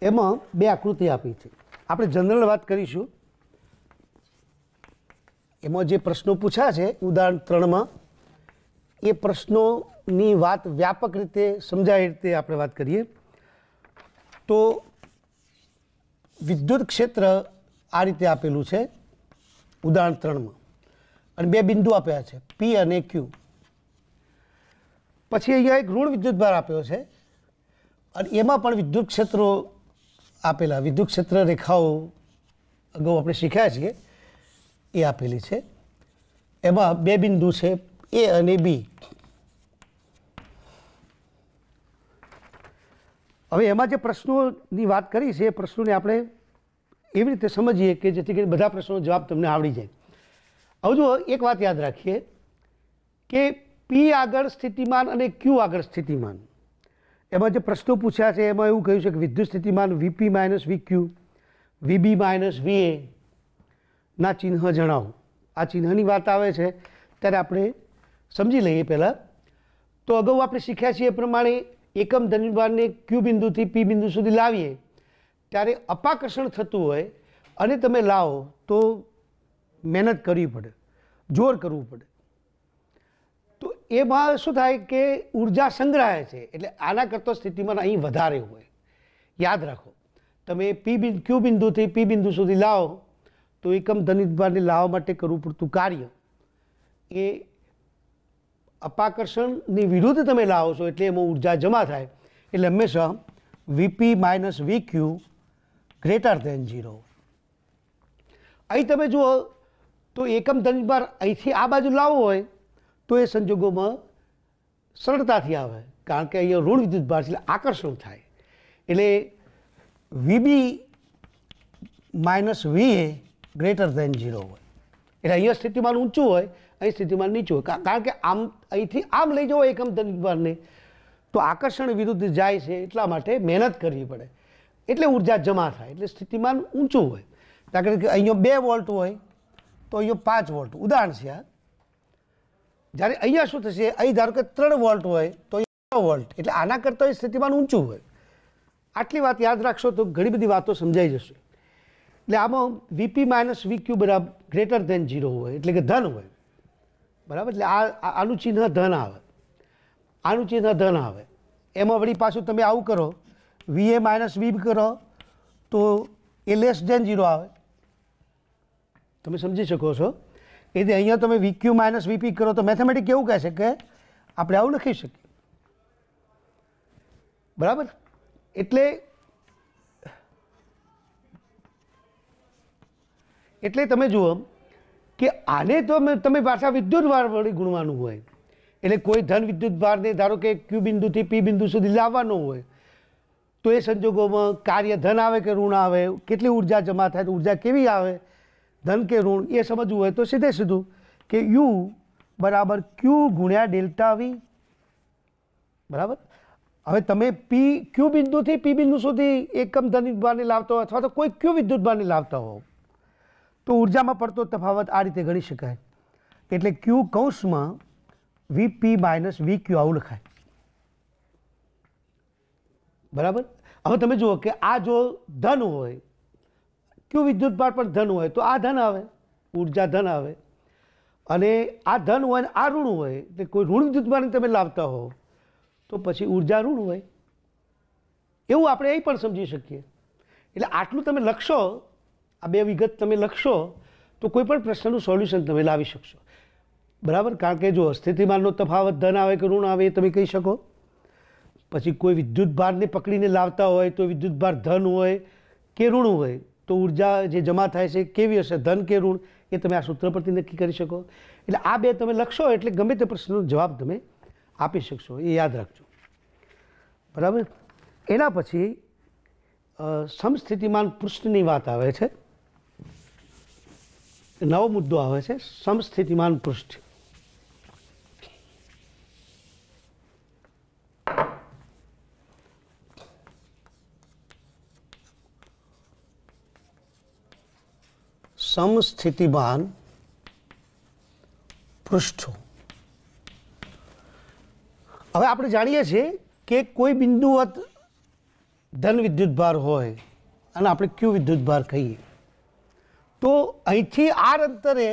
એમાં 2 આકૃતિ આપી છે. આપણે જનરલ વાત કરીશું. એમાં જે પ્રશ્નો પૂછ્યા છે ઉદાહરણ 3માં એ પ્રશ્નોની વાત વ્યાપક રીતે સમજાય રીતે આપણે વાત કરીએ તો વિદ્યુત ક્ષેત્ર આ રીતે આપેલું છે ઉદાહરણ 3માં અને 2 બિંદુ આપ્યા છે P અને Q. પછી અહીંયા એક ઋણ વિદ્યુતભાર આપ્યો છે અને એમાં પણ વિદ્યુત ક્ષેત્રો આપેલા, વિદ્યુત ક્ષેત્ર રેખાઓ અગાઉ આપણે શીખ્યા છીએ એ આપેલી છે. એમાં 2 બિંદુ છે A અને B. હવે એમાં જે પ્રશ્નોની વાત કરી છે એ પ્રશ્નોને આપણે એવી રીતે સમજીએ કે જેથી કરીને બધા પ્રશ્નોનો જવાબ તમને આવડી જાય. હવે જુઓ એક વાત યાદ રાખીએ કે P આગળ સ્થિતિમાન અને Q આગળ સ્થિતિમાન એમાં જે પ્રશ્નો પૂછ્યા છે એમાં એવું કહ્યું છે કે વિદ્યુત સ્થિતિમાન VP - VQ VB - VA ના ચિહ્ન જણાવો. આ ચિહ્નની વાત આવે છે ત્યારે આપણે સમજી લઈએ. પહેલાં તો અગાઉ આપણે શીખ્યા છીએ એ પ્રમાણે એકમ ધનભારને Q બિંદુથી P બિંદુ સુધી લાવીએ ત્યારે અપાકર્ષણ થતું હોય અને તમે લાવો તો મહેનત કરવી પડે, જોર કરવું પડે. તો એમાં શું થાય કે ઉર્જા સંગ્રહાય છે. એટલે આના કરતો સ્થિતિમાન અહીં વધારે હોય. યાદ રાખો, તમે Q બિંદુથી P બિંદુ સુધી લાવો તો એકમ ધનભારને લાવવા માટે કરવું પડતું કાર્ય એ અપાકર્ષણની વિરુદ્ધ તમે લાવો છો એટલે એમાં ઉર્જા જમા થાય, એટલે હંમેશા વીપી માઇનસ વીક્યુ ગ્રેટર ધેન 0. અહીં તમે જુઓ તો એકમ ધનભાર અહીંથી આ બાજુ લાવવો હોય તો એ સંજોગોમાં સરળતાથી આવે, કારણ કે અહીંયા ઋણ વિદ્યુતભાર એટલે આકર્ષણ થાય, એટલે વીબી માઇનસ વીએ ગ્રેટર ધેન 0 હોય. એટલે અહીંયા સ્થિતિમાન ઊંચું હોય, અહીં સ્થિતિમાન નીચું હોય, કારણ કે આમ અહીંથી આમ લઈ જવો એકમ ધનભારને તો આકર્ષણ વિરુદ્ધ જાય છે, એટલા માટે મહેનત કરવી પડે, એટલે ઉર્જા જમા થાય, એટલે સ્થિતિમાન ઊંચું હોય. દાખલા કે અહીંયા 2 વોલ્ટ હોય તો અહીંયા 5 વોલ્ટ, ઉદાહરણ છે આ. જ્યારે અહીંયા શું થશે, અહીં ધારો કે 3 વોલ્ટ હોય તો અહીંયા 6 વોલ્ટ, એટલે આના કરતાં સ્થિતિમાન ઊંચું હોય. આટલી વાત યાદ રાખશો તો ઘણી બધી વાતો સમજાઈ જશે. એટલે આમાં વીપી માઇનસ વીક્યુ બરાબર ગ્રેટર ધેન 0 હોય, એટલે કે ધન હોય, બરાબર. એટલે આનું ચિહ્ન ધન આવે, આનું ચિહ્ન ધન આવે. એમાં વળી પાછું તમે આવું કરો, વીએ માઇનસ વી કરો તો એ લેસ ધેન 0 આવે. તમે સમજી શકો છો. એટલે અહીંયા તમે વીક્યુ માઇનસ વીપી કરો તો મેથેમેટિક કેવું કહે છે કે આપણે આવું લખી શકીએ, બરાબર. એટલે તમે જુઓ કે આને તો તમે પાછા વિદ્યુતભાર વળી ગુણવાનું હોય, એટલે કોઈ ધન વિદ્યુતભારને ધારો કે ક્યુ બિંદુથી પી બિંદુ સુધી લાવવાનો હોય તો એ સંજોગોમાં કાર્ય ધન આવે કે ઋણ આવે, કેટલી ઉર્જા જમા થાય, તો ઉર્જા કેવી આવે, ધન કે ઋણ, એ સમજવું હોય તો સીધે સીધું કે યુ બરાબર ક્યુ ગુણ્યા ડેલ્ટા વી, બરાબર. હવે તમે ક્યુ બિંદુથી પી બિંદુ સુધી એકમ ધન વિદ્યુતભારને લાવતા હો અથવા તો કોઈ ક્યુ વિદ્યુતભારને લાવતા હો તો ઉર્જામાં પડતો તફાવત આ રીતે ગણી શકાય. એટલે ક્યુ કૌંસમાં વીપી માઇનસ વીક્યુ આવું લખાય, બરાબર. હવે તમે જુઓ કે આ જો ધન હોય, ક્યુ વિદ્યુતભાર પણ ધન હોય તો આ ધન આવે, ઉર્જા ધન આવે, અને આ ધન હોય અને આ ઋણ હોય, એટલે કોઈ ઋણ વિદ્યુતભારને તમે લાવતા હો તો પછી ઉર્જા ઋણ હોય. એવું આપણે અહીં પણ સમજી શકીએ. એટલે આટલું તમે લખશો, આ 2 વિગત તમે લખશો તો કોઈ પણ પ્રશ્નનું સોલ્યુશન તમે લાવી શકશો, બરાબર. કારણ કે જો સ્થિતિમાનનો તફાવત ધન આવે કે ઋણ આવે એ તમે કહી શકો. પછી કોઈ વિદ્યુતભારને પકડીને લાવતા હોય તો વિદ્યુતભાર ધન હોય કે ઋણ હોય તો ઉર્જા જે જમા થાય છે કેવી હશે, ધન કે ઋણ, એ તમે આ સૂત્ર પરથી નક્કી કરી શકો. એટલે આ 2 તમે લખશો એટલે ગમે તે પ્રશ્નનો જવાબ તમે આપી શકશો, એ યાદ રાખજો, બરાબર. એના પછી સમસ્થિતિમાન પૃષ્ઠની વાત આવે છે, નવો મુદ્દો આવે છે સમસ્થિતિમાન પૃષ્ઠ. સમસ્થિતિમાન પૃષ્ઠો. હવે આપણે જાણીએ છીએ કે કોઈ બિંદુવત ધન વિદ્યુતભાર હોય અને આપણે ક્યુ વિદ્યુતભાર કહીએ તો અહીંથી આર અંતરે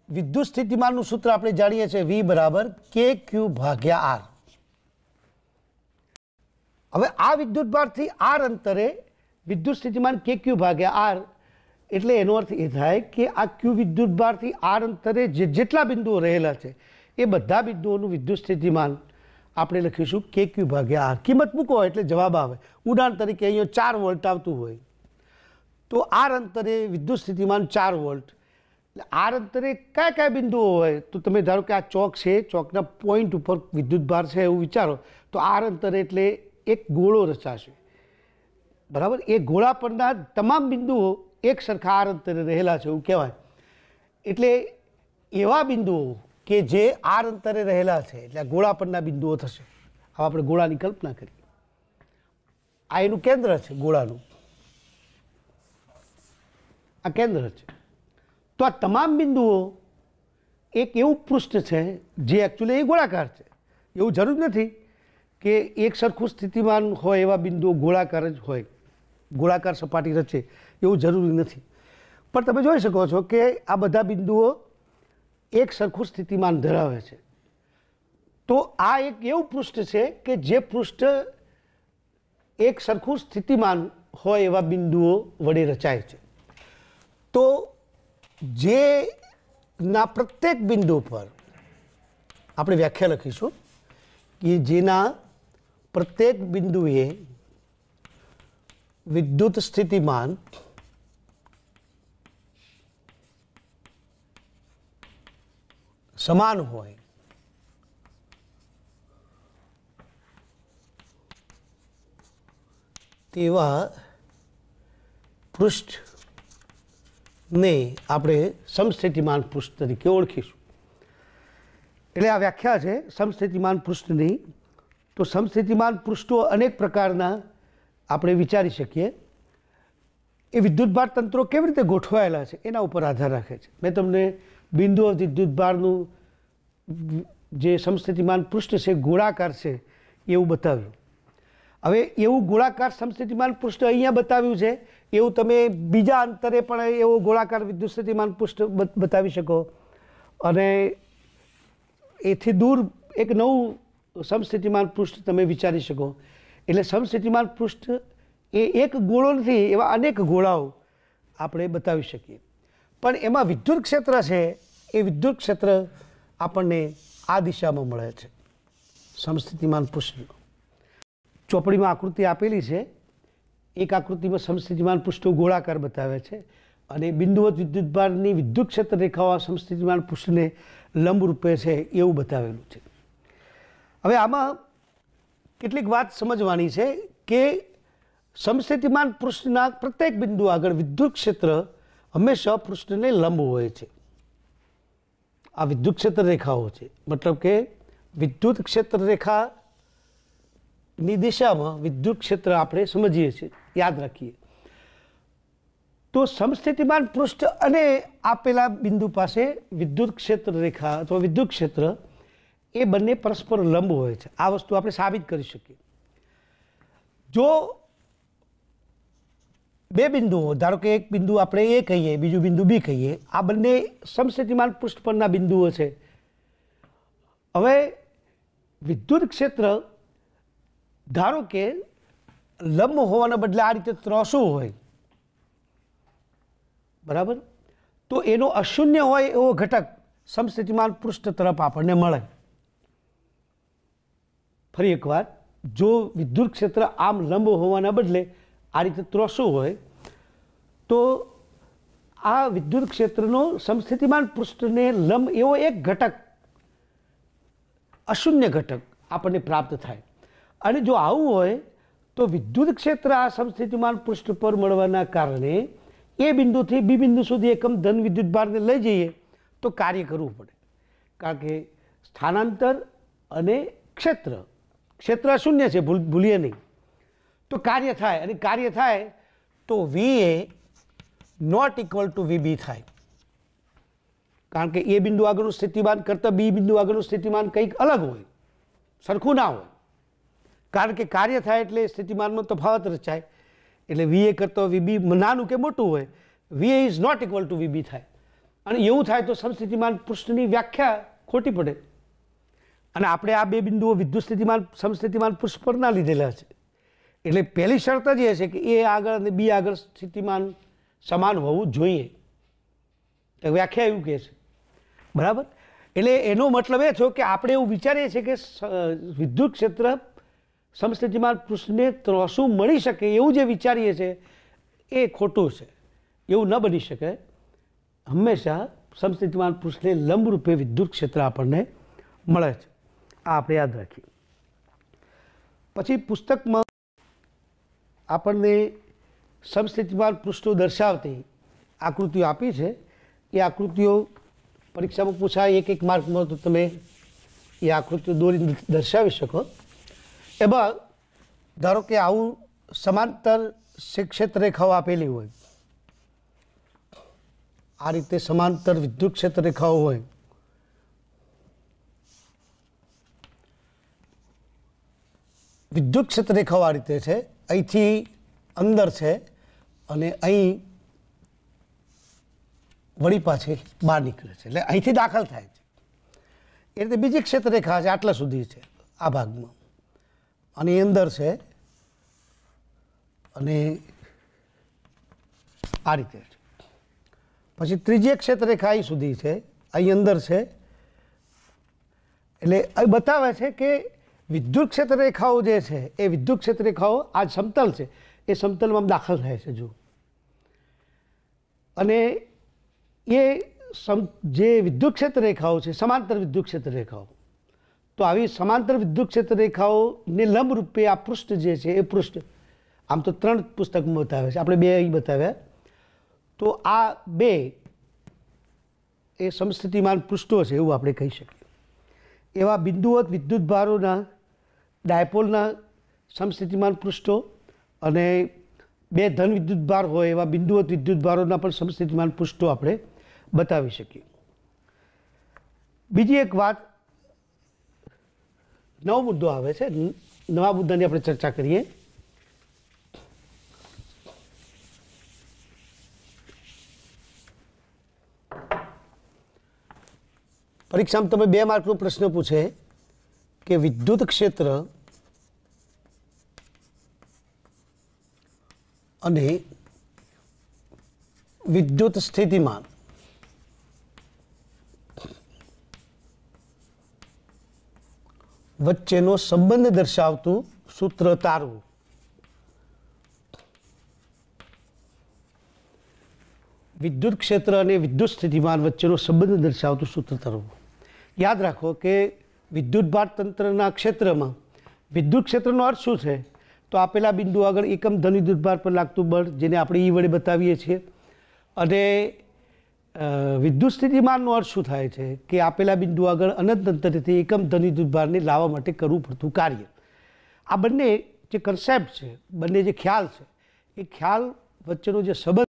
વિદ્યુત સ્થિતિમાનનું સૂત્ર આપણે જાણીએ છીએ વી બરાબર કે ક્યુ ભાગ્યા આર. હવે આ વિદ્યુતભારથી આર અંતરે વિદ્યુત સ્થિતિમાન કે ક્યુ ભાગ્યા આર, એટલે એનો અર્થ એ થાય કે આ ક્યુ વિદ્યુતભારથી આર અંતરે જેટલા બિંદુઓ રહેલા છે એ બધા બિંદુઓનું વિદ્યુત સ્થિતિમાન આપણે લખીશું કે ક્યુ ભાગ્યા આર. કિંમત મૂકો એટલે જવાબ આવે. ઉદાહરણ તરીકે અહીંયા 4 વોલ્ટ આવતું હોય તો આર અંતરે વિદ્યુત સ્થિતિમાન 4 વોલ્ટ. એટલે આર અંતરે કયા બિંદુઓ હોય તો તમે ધારો કે આ ચોક છે, ચોકના પોઈન્ટ ઉપર વિદ્યુતભાર છે એવું વિચારો તો આર અંતરે એટલે એક ગોળો રચાશે, બરાબર. એ ગોળા પરના તમામ બિંદુઓ એક સરખા આર અંતરે રહેલા છે એવું કહેવાય. એટલે એવા બિંદુઓ કે જે આર અંતરે રહેલા છે એટલે આ ગોળા પરના બિંદુઓ થશે. હવે આપણે ગોળાની કલ્પના કરીએ, આ એનું કેન્દ્ર છે, ગોળાનું આ કેન્દ્ર છે. તો આ તમામ બિંદુઓ એક એવું પૃષ્ઠ છે જે એકચ્યુઅલી એ ગોળાકાર છે. એવું જરૂર નથી કે એક સરખું સ્થિતિમાન હોય એવા બિંદુઓ ગોળાકાર જ હોય, ગોળાકાર સપાટી રચે એવું જરૂરી નથી. પણ તમે જોઈ શકો છો કે આ બધા બિંદુઓ એક સરખું સ્થિતિમાન ધરાવે છે. તો આ એક એવું પૃષ્ઠ છે કે જે પૃષ્ઠ એક સરખું સ્થિતિમાન હોય એવા બિંદુઓ વડે રચાય છે. તો જેના પ્રત્યેક બિંદુ પર આપણે વ્યાખ્યા લખીશું કે જેના પ્રત્યેક બિંદુએ વિદ્યુત સ્થિતિમાન સમાન હોય તેવા પૃષ્ઠને આપણે સમસ્થિતિમાન પૃષ્ઠ તરીકે ઓળખીશું. એટલે આ વ્યાખ્યા છે સમસ્થિતિમાન પૃષ્ઠની. તો સમસ્થિતિમાન પૃષ્ઠો અનેક પ્રકારના આપણે વિચારી શકીએ. એ વિદ્યુતભાર તંત્રો કેવી રીતે ગોઠવાયેલા છે એના ઉપર આધાર રાખે છે. મેં તમને બિંદુ વિદ્યુતભારનું જે સમસ્થિતિમાન પૃષ્ઠ છે ગોળાકાર છે એવું બતાવ્યું. હવે એવું ગોળાકાર સમસ્થિતિમાન પૃષ્ઠ અહીંયા બતાવ્યું છે, એવું તમે બીજા અંતરે પણ એવો ગોળાકાર વિદ્યુત સ્થિતિમાન પૃષ્ઠ બતાવી શકો અને એથી દૂર એક નવું સમસ્થિતિમાન પૃષ્ઠ તમે વિચારી શકો. એટલે સમસ્થિતિમાન પૃષ્ઠ એ એક ગોળો નથી, એવા અનેક ગોળાઓ આપણે બતાવી શકીએ. પણ એમાં વિદ્યુત ક્ષેત્ર છે એ વિદ્યુત ક્ષેત્ર આપણને આ દિશામાં મળે છે સમસ્થિતિમાન પૃષ્ઠનું. ચોપડીમાં આકૃતિ આપેલી છે. એક આકૃતિમાં સમસ્થિતિમાન પૃષ્ઠો ગોળાકાર બતાવે છે અને બિંદુવત વિદ્યુતભારની વિદ્યુત ક્ષેત્ર રેખાઓ સમસ્થિતિમાન પૃષ્ઠને લંબરૂપે છે એવું બતાવેલું છે. હવે આમાં કેટલીક વાત સમજવાની છે કે સમસ્થિતિમાન પૃષ્ઠના પ્રત્યેક બિંદુ આગળ વિદ્યુત ક્ષેત્ર હંમેશા પૃષ્ઠને લંબ હોય છે. આ વિદ્યુત ક્ષેત્ર રેખાઓ છે, મતલબ કે વિદ્યુત ક્ષેત્ર રેખાની દિશામાં વિદ્યુત ક્ષેત્ર આપણે સમજીએ છીએ, યાદ રાખીએ. તો સમસ્થિતિમાન પૃષ્ઠ અને આપેલા બિંદુ પાસે વિદ્યુત ક્ષેત્ર રેખા અથવા વિદ્યુત ક્ષેત્ર એ બંને પરસ્પર લંબ હોય છે. આ વસ્તુ આપણે સાબિત કરી શકીએ. જો બે બિંદુઓ, ધારો કે એક બિંદુ આપણે એ કહીએ, બીજું બિંદુ બી કહીએ, આ બંને સમસ્થિતિમાન પૃષ્ઠ પરના બિંદુઓ છે. હવે વિદ્યુત ક્ષેત્ર ધારો કે લંબ હોવાના બદલે આ રીતે ત્રાંસું હોય, બરાબર, તો એનો અશૂન્ય હોય એવો ઘટક સમસ્થિતિમાન પૃષ્ઠ તરફ આપણને મળે. ફરી એકવાર, જો વિદ્યુત ક્ષેત્ર આમ લંબ હોવાના બદલે આ રીતે ત્રાંસું હોય તો આ વિદ્યુત ક્ષેત્રનો સમસ્થિતિમાન પૃષ્ઠને લંબ એવો એક ઘટક, અશૂન્ય ઘટક આપણને પ્રાપ્ત થાય. અને જો આવું હોય તો વિદ્યુત ક્ષેત્ર આ સમસ્થિતિમાન પૃષ્ઠ પર મળવાના કારણે એ બિંદુથી બી બિંદુ સુધી એકમ ધન વિદ્યુતભારને લઈ જઈએ તો કાર્ય કરવું પડે. કારણ કે સ્થાનાંતર અને ક્ષેત્ર, ક્ષેત્ર શૂન્ય છે, ભૂલીએ નહીં. તો કાર્ય થાય, અને કાર્ય થાય તો વી એ નોટ ઇક્વલ ટુ વીબી થાય. કારણ કે એ બિંદુ આગળનું સ્થિતિમાન કરતાં બી બિંદુ આગળનું સ્થિતિમાન કંઈક અલગ હોય, સરખું ના હોય. કારણ કે કાર્ય થાય એટલે સ્થિતિમાનમાં તફાવત રચાય. એટલે વી એ કરતાં વીબી નાનું કે મોટું હોય, V A is not equal to VB થાય. અને એવું થાય તો સમસ્થિતિમાન પૃષ્ઠની વ્યાખ્યા ખોટી પડે. અને આપણે આ બે બિંદુઓ વિદ્યુત સ્થિતિમાન સમસ્થિતિમાન પૃષ્ઠ પર ના લીધેલા છે. એટલે પહેલી શરત જ એ છે કે એ આગળ અને બી આગળ સ્થિતિમાન સમાન હોવું જોઈએ. તો વ્યાખ્યા એવું કહે છે, બરાબર. એટલે એનો મતલબ એ થયો કે આપણે એવું વિચારીએ છીએ કે વિદ્યુત ક્ષેત્ર સમસ્થિતિમાન પૃષ્ઠને ત્રાંસું મળી શકે એવું જે વિચારીએ છીએ એ ખોટું છે. એવું ન બની શકે. હંમેશા સમસ્થિતિમાન પૃષ્ઠને લંબરૂપે વિદ્યુત ક્ષેત્ર આપણને મળે છે. આ આપણે યાદ રાખીએ. પછી પુસ્તકમાં આપણને સમસ્થિતિમાન પૃષ્ઠો દર્શાવતી આકૃતિઓ આપી છે. એ આકૃતિઓ પરીક્ષામાં પૂછાય એક માર્કમાં, તો તમે એ આકૃતિઓ દોરીને દર્શાવી શકો. એમાં ધારો કે આવું સમાંતર ક્ષેત્ર રેખાઓ આપેલી હોય, આ રીતે સમાંતર વિદ્યુત ક્ષેત્ર રેખાઓ હોય, વિદ્યુત ક્ષેત્ર રેખાઓ આ રીતે છે. અહીંથી અંદર છે અને અહીં વળી પાછી બહાર નીકળે છે, એટલે અહીંથી દાખલ થાય છે. એ રીતે બીજી ક્ષેત્ર રેખા છે, આટલા સુધી છે આ ભાગમાં, અને એ અંદર છે અને આ રીતે છે. પછી ત્રીજી એક ક્ષેત્ર રેખા અહીં સુધી છે, અહીં અંદર છે, એટલે એ બતાવે છે કે વિદ્યુત ક્ષેત્ર રેખાઓ જે છે એ વિદ્યુત ક્ષેત્ર રેખાઓ આ સમતલ છે એ સમતલમાં દાખલ થાય છે જો, અને એ જે વિદ્યુત ક્ષેત્ર રેખાઓ છે સમાંતર વિદ્યુત ક્ષેત્ર રેખાઓ, તો આવી સમાંતર વિદ્યુત ક્ષેત્ર રેખાઓને લંબરૂપે આ પૃષ્ઠ જે છે એ પૃષ્ઠ આમ તો 3 પુસ્તકમાં બતાવે છે, આપણે 2 અહીં બતાવ્યા, તો આ 2 એ સમસ્થિતિમાન પૃષ્ઠો છે એવું આપણે કહી શકીએ. એવા બિંદુવત વિદ્યુત ભારોના ડાયપોલના સમસ્થિતિમાન પૃષ્ઠો અને 2 ધન વિદ્યુત ભાર હોય એવા બિંદુવત વિદ્યુત ભારોના પણ સમસ્થિતિમાન પૃષ્ઠો આપણે બતાવી શકીએ. બીજી એક વાત, નવો મુદ્દો આવે છે, નવા મુદ્દાની આપણે ચર્ચા કરીએ. પરીક્ષામાં તમે 2 માર્કનો પ્રશ્ન પૂછે કે વિદ્યુત ક્ષેત્ર અને વિદ્યુત સ્થિતિમાન વચ્ચેનો સંબંધ દર્શાવતું સૂત્ર તારવું. વિદ્યુત ક્ષેત્ર અને વિદ્યુત સ્થિતિમાન વચ્ચેનો સંબંધ દર્શાવતું સૂત્ર તારવું. યાદ રાખો કે વિદ્યુત ભાર તંત્રના ક્ષેત્રમાં વિદ્યુત ક્ષેત્રનો અર્થ શું છે? તો આપેલા બિંદુ આગળ એકમ ધન વિદ્યુત ભાર પર લાગતું બળ, જેને આપણે ઈ વડે બતાવીએ છીએ. અને વિદ્યુત સ્થિતિમાનનો અર્થ શું થાય છે? કે આપેલા બિંદુ આગળ અનંત અંતરેથી એકમ ધન વિદ્યુત ભારને લાવવા માટે કરવું પડતું કાર્ય. આ બંને જે કન્સેપ્ટ છે, બંને જે ખ્યાલ છે, એ ખ્યાલ વચ્ચેનો જે સંબંધ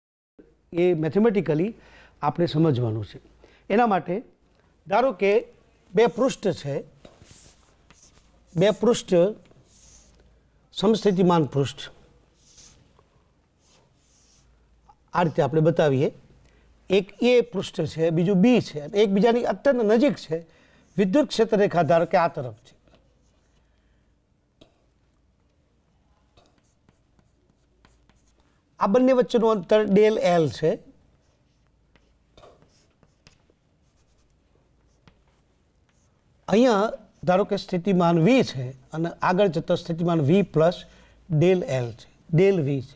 એ મેથેમેટિકલી આપણે સમજવાનું છે. એના માટે ધારો કે 2 પૃષ્ઠ છે, 2 પૃષ્ઠ સમસ્થિતિમાન પૃષ્ઠ આ રીતે આપણે બતાવીએ. એક એ પૃષ્ઠ છે, બીજું બી છે, અને એકબીજાની અત્યંત નજીક છે. વિદ્યુત ક્ષેત્ર રેખા ધારો કે આ તરફ છે. આ બંને વચ્ચેનું અંતર ડેલ એલ છે. અહીંયા ધારો કે સ્થિતિમાન વી છે અને આગળ જતો સ્થિતિમાન વી પ્લસ ડેલ એલ છે, ડેલ વી છે.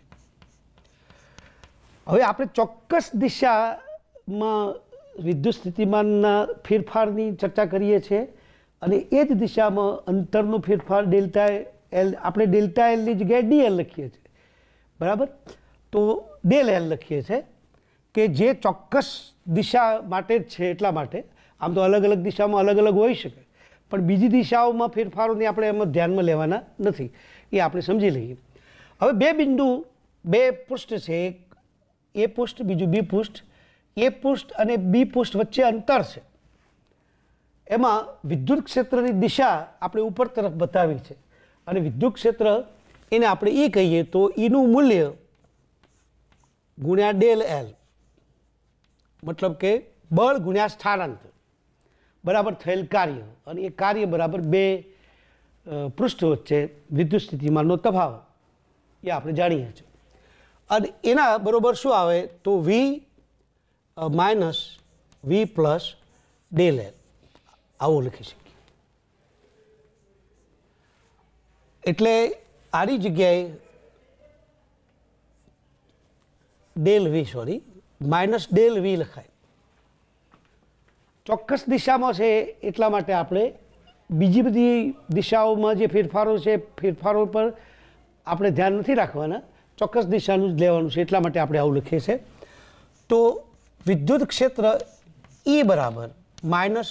હવે આપણે ચોક્કસ દિશામાં વિદ્યુત સ્થિતિમાનના ફેરફારની ચર્ચા કરીએ છીએ, અને એ જ દિશામાં અંતરનો ફેરફાર ડેલ્ટા એલ, આપણે ડેલ્ટા એલની જગ્યાએ ડીએલ લખીએ છીએ, બરાબર? તો ડેલ એલ લખીએ છીએ કે જે ચોક્કસ દિશા માટે જ છે. એટલા માટે આમ તો અલગ અલગ દિશામાં અલગ અલગ હોઈ શકે, પણ બીજી દિશાઓમાં ફેરફારોને આપણે એમાં ધ્યાનમાં લેવાના નથી, એ આપણે સમજી લઈએ. હવે 2 બિંદુ, 2 પૃષ્ઠ છે, એક એ પૃષ્ઠ, બીજું બી પૃષ્ઠ. એ પૃષ્ઠ અને બી પૃષ્ઠ વચ્ચે અંતર છે. એમાં વિદ્યુત ક્ષેત્રની દિશા આપણે ઉપર તરફ બતાવી છે, અને વિદ્યુત ક્ષેત્ર એને આપણે ઈ કહીએ તો ઈનું મૂલ્ય ગુણ્યા ડેલ એલ, મતલબ કે બળ ગુણ્યા સ્થાનાંતર બરાબર થયેલ કાર્ય, અને એ કાર્ય બરાબર 2 પૃષ્ઠ વચ્ચે વિદ્યુત સ્થિતિમાનનો તફાવત, એ આપણે જાણીએ છીએ. અને એના બરોબર શું આવે? તો V minus V plus del L, આવું લખી શકીએ. એટલે આની જગ્યાએ del V, sorry, minus del V લખાય. ચોક્કસ દિશામાં છે એટલા માટે આપણે બીજી બધી દિશાઓમાં જે ફેરફારો છે, ફેરફારો પર આપણે ધ્યાન નથી રાખવાના, ચોક્કસ દિશાનું જ લેવાનું છે. એટલા માટે આપણે આવું લખીએ છીએ. તો વિદ્યુત ક્ષેત્ર ઈ બરાબર minus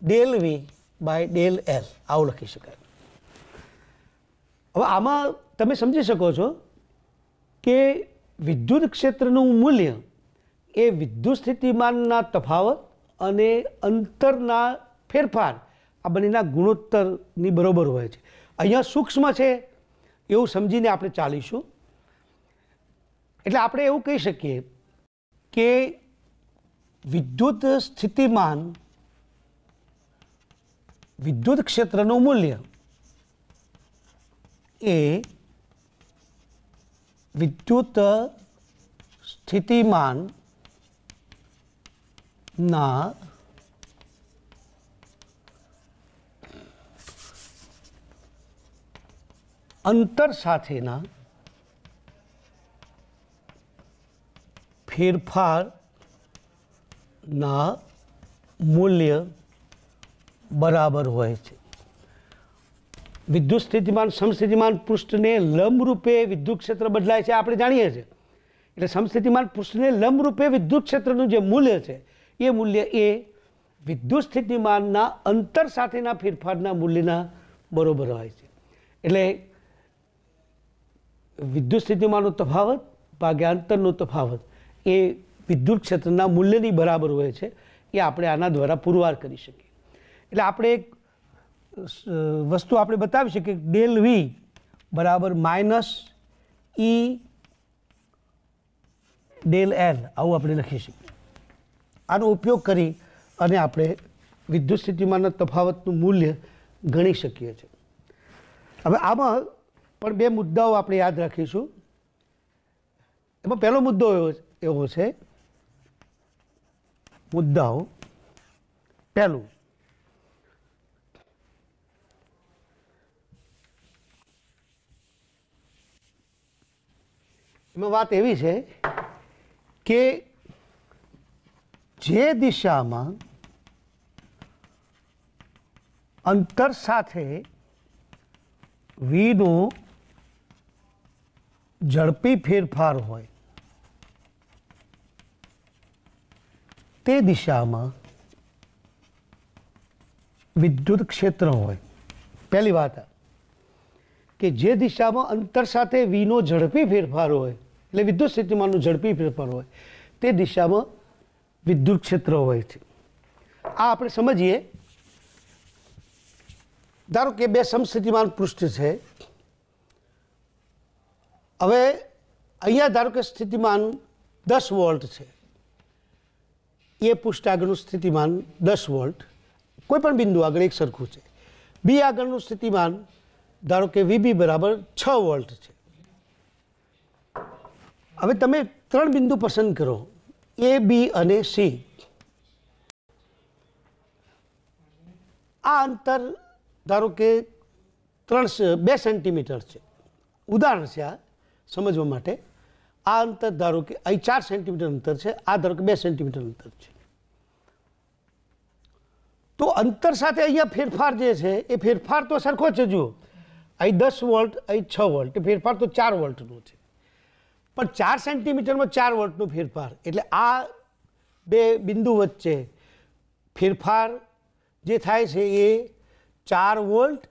del V by del L, આવું લખી શકાય. હવે આમાં તમે સમજી શકો છો કે વિદ્યુત ક્ષેત્રનું મૂલ્ય એ વિદ્યુત સ્થિતિમાનના તફાવત અને અંતરના ફેરફાર આ બંનેના ગુણોત્તરની બરોબર હોય છે. અહીંયા સૂક્ષ્મ છે એવું સમજીને આપણે ચાલીશું. એટલે આપણે એવું કહી શકીએ કે વિદ્યુત સ્થિતિમાન વિદ્યુત ક્ષેત્રનું મૂલ્ય એ વિદ્યુત સ્થિતિમાનના અંતર સાથેના ફેરફારના મૂલ્ય બરાબર હોય છે. વિદ્યુત સ્થિતિમાન સમસ્થિતિમાન પૃષ્ઠને લંબરૂપે વિદ્યુત ક્ષેત્ર બદલાય છે આપણે જાણીએ છીએ. એટલે સમસ્થિતિમાન પૃષ્ઠને લંબરૂપે વિદ્યુત ક્ષેત્રનું જે મૂલ્ય છે એ મૂલ્ય એ વિદ્યુત સ્થિતિમાનના અંતર સાથેના ફેરફારના મૂલ્યના બરોબર હોય છે. એટલે વિદ્યુત સ્થિતિમાનનો તફાવત ભાગ્યા અંતરનો તફાવત એ વિદ્યુત ક્ષેત્રના મૂલ્યની બરાબર હોય છે. એ આપણે આના દ્વારા પુરવાર કરી શકીએ. એટલે આપણે એક વસ્તુ આપણે બતાવી શકીએ ડેલ વી બરાબર માઇનસ ઈ ડેલ એલ આવું આપણે લખી શકીએ. આનો ઉપયોગ કરી અને આપણે વિદ્યુત સ્થિતિમાનના તફાવતનું મૂલ્ય ગણી શકીએ છીએ. હવે આમાં પણ બે મુદ્દાઓ આપણે યાદ રાખીશું. એમાં પહેલો મુદ્દો એવો છે મુદ્દાઓ પહેલું એમાં વાત એવી છે કે જે દિશામાં અંતર સાથે વીનો ઝડપી ફેરફાર હોય તે દિશામાં વિદ્યુત ક્ષેત્ર હોય. પહેલી વાત કે જે દિશામાં અંતર સાથે વીનો ઝડપી ફેરફાર હોય એટલે વિદ્યુત સ્થિતિમાનનો ઝડપી ફેરફાર હોય તે દિશામાં વિદ્યુત ક્ષેત્ર હોય છે. આ આપણે સમજીએ. ધારો કે બે સમસ્થિતિમાન પૃષ્ઠ છે. હવે અહીંયા ધારો કે સ્થિતિમાન 10 વોલ્ટ છે. એ પૃષ્ઠ આગળનું સ્થિતિમાન 10 વોલ્ટ કોઈ પણ બિંદુ આગળ એક સરખું છે. બી આગળનું સ્થિતિમાન ધારો કે વીબી બરાબર 6 વોલ્ટ છે. હવે તમે 3 બિંદુ પસંદ કરો એ બી અને સી. આ અંતર ધારો કે 2 સેન્ટીમીટર છે. ઉદાહરણ છે આ સમજવા માટે. આ અંતર ધારો કે અહીં 4 સેન્ટીમીટર અંતર છે. આ ધારો કે 2 સેન્ટીમીટર અંતર છે. તો અંતર સાથે અહીંયા ફેરફાર જે છે એ ફેરફાર તો સરખો છે. જુઓ અહીં 10 વોલ્ટ અહીં 6 વોલ્ટ ફેરફાર તો 4 વોલ્ટનો છે. પણ 4 સેન્ટીમીટરમાં 4 વોલ્ટનો ફેરફાર એટલે આ બે બિંદુ વચ્ચે ફેરફાર જે થાય છે એ 4 વોલ્ટ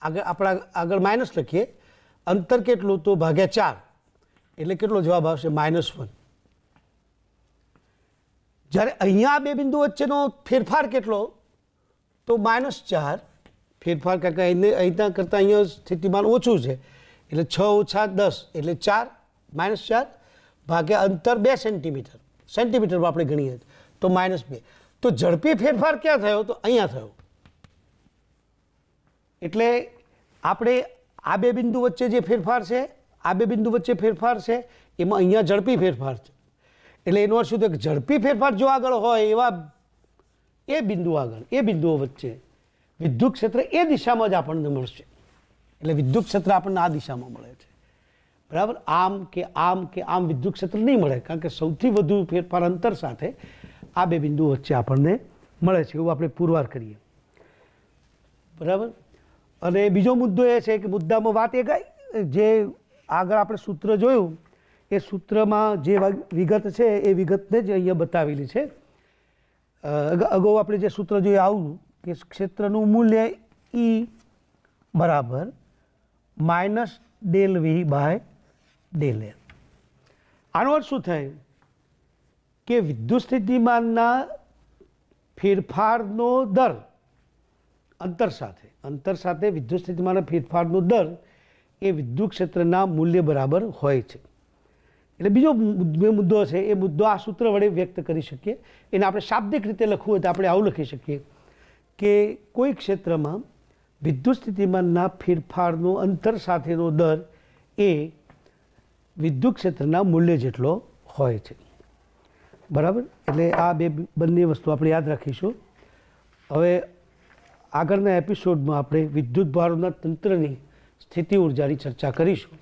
આપણા આગળ માઇનસ લખીએ. અંતર કેટલું તો ભાગ્યા 4 એટલે કેટલો જવાબ આવશે -1. જ્યારે અહીંયા બે બિંદુ વચ્ચેનો ફેરફાર કેટલો તો -4 ફેરફાર કારણ કે અહીંના કરતાં અહીંયા સ્થિતિમાન ઓછું છે એટલે 6 - 10 એટલે 4 -4 ભાગ્યા અંતર 2 સેન્ટીમીટરમાં આપણે ગણીએ તો -2. તો ઝડપી ફેરફાર ક્યાં થયો તો અહીંયા થયો. એટલે આપણે આ બે બિંદુ વચ્ચે જે ફેરફાર છે આ બે બિંદુ વચ્ચે ફેરફાર છે એમાં અહીંયા ઝડપી ફેરફાર છે. એટલે એનો અર્થ શું થયો કે ઝડપી ફેરફાર જો આગળ હોય એવા એ બિંદુઓ વચ્ચે વિદ્યુત ક્ષેત્ર એ દિશામાં જ આપણને મળશે. એટલે વિદ્યુત ક્ષેત્ર આપણને આ દિશામાં મળે છે. બરાબર. આમ કે આમ વિદ્યુત ક્ષેત્ર નહીં મળે કારણ કે સૌથી વધુ ફેરફાર અંતર સાથે આ બે બિંદુઓ વચ્ચે આપણને મળે છે એવું આપણે પુરવાર કરીએ. બરાબર. અને બીજો મુદ્દો એ છે કે મુદ્દામાં વાત એ ગઈ જે આગળ આપણે સૂત્ર જોયું એ સૂત્રમાં જે વિગત છે એ વિગતને જ અહીંયા બતાવેલી છે. અગાઉ આપણે જે સૂત્ર જોયું આવું કે ક્ષેત્રનું મૂલ્ય ઈ બરાબર -ΔV/ΔL. આનો અર્થ શું થાય કે વિદ્યુત સ્થિતિમાનના ફેરફારનો દર અંતર સાથે વિદ્યુત સ્થિતિમાનના ફેરફારનો દર એ વિદ્યુત ક્ષેત્રના મૂલ્ય બરાબર હોય છે. એટલે બીજો મુદ્દો છે એ મુદ્દો આ સૂત્ર વડે વ્યક્ત કરી શકીએ. એને આપણે શાબ્દિક રીતે લખવું હોય તો આપણે આવું લખી શકીએ કે કોઈ ક્ષેત્રમાં વિદ્યુત સ્થિતિમાનના ફેરફારનો અંતર સાથેનો દર એ વિદ્યુત ક્ષેત્રના મૂલ્ય જેટલો હોય છે. બરાબર. એટલે આ બંને વસ્તુ આપણે યાદ રાખીશું. હવે આગળના એપિસોડમાં આપણે વિદ્યુત ભારોના તંત્રની સ્થિતિ ઉર્જાની ચર્ચા કરીશું.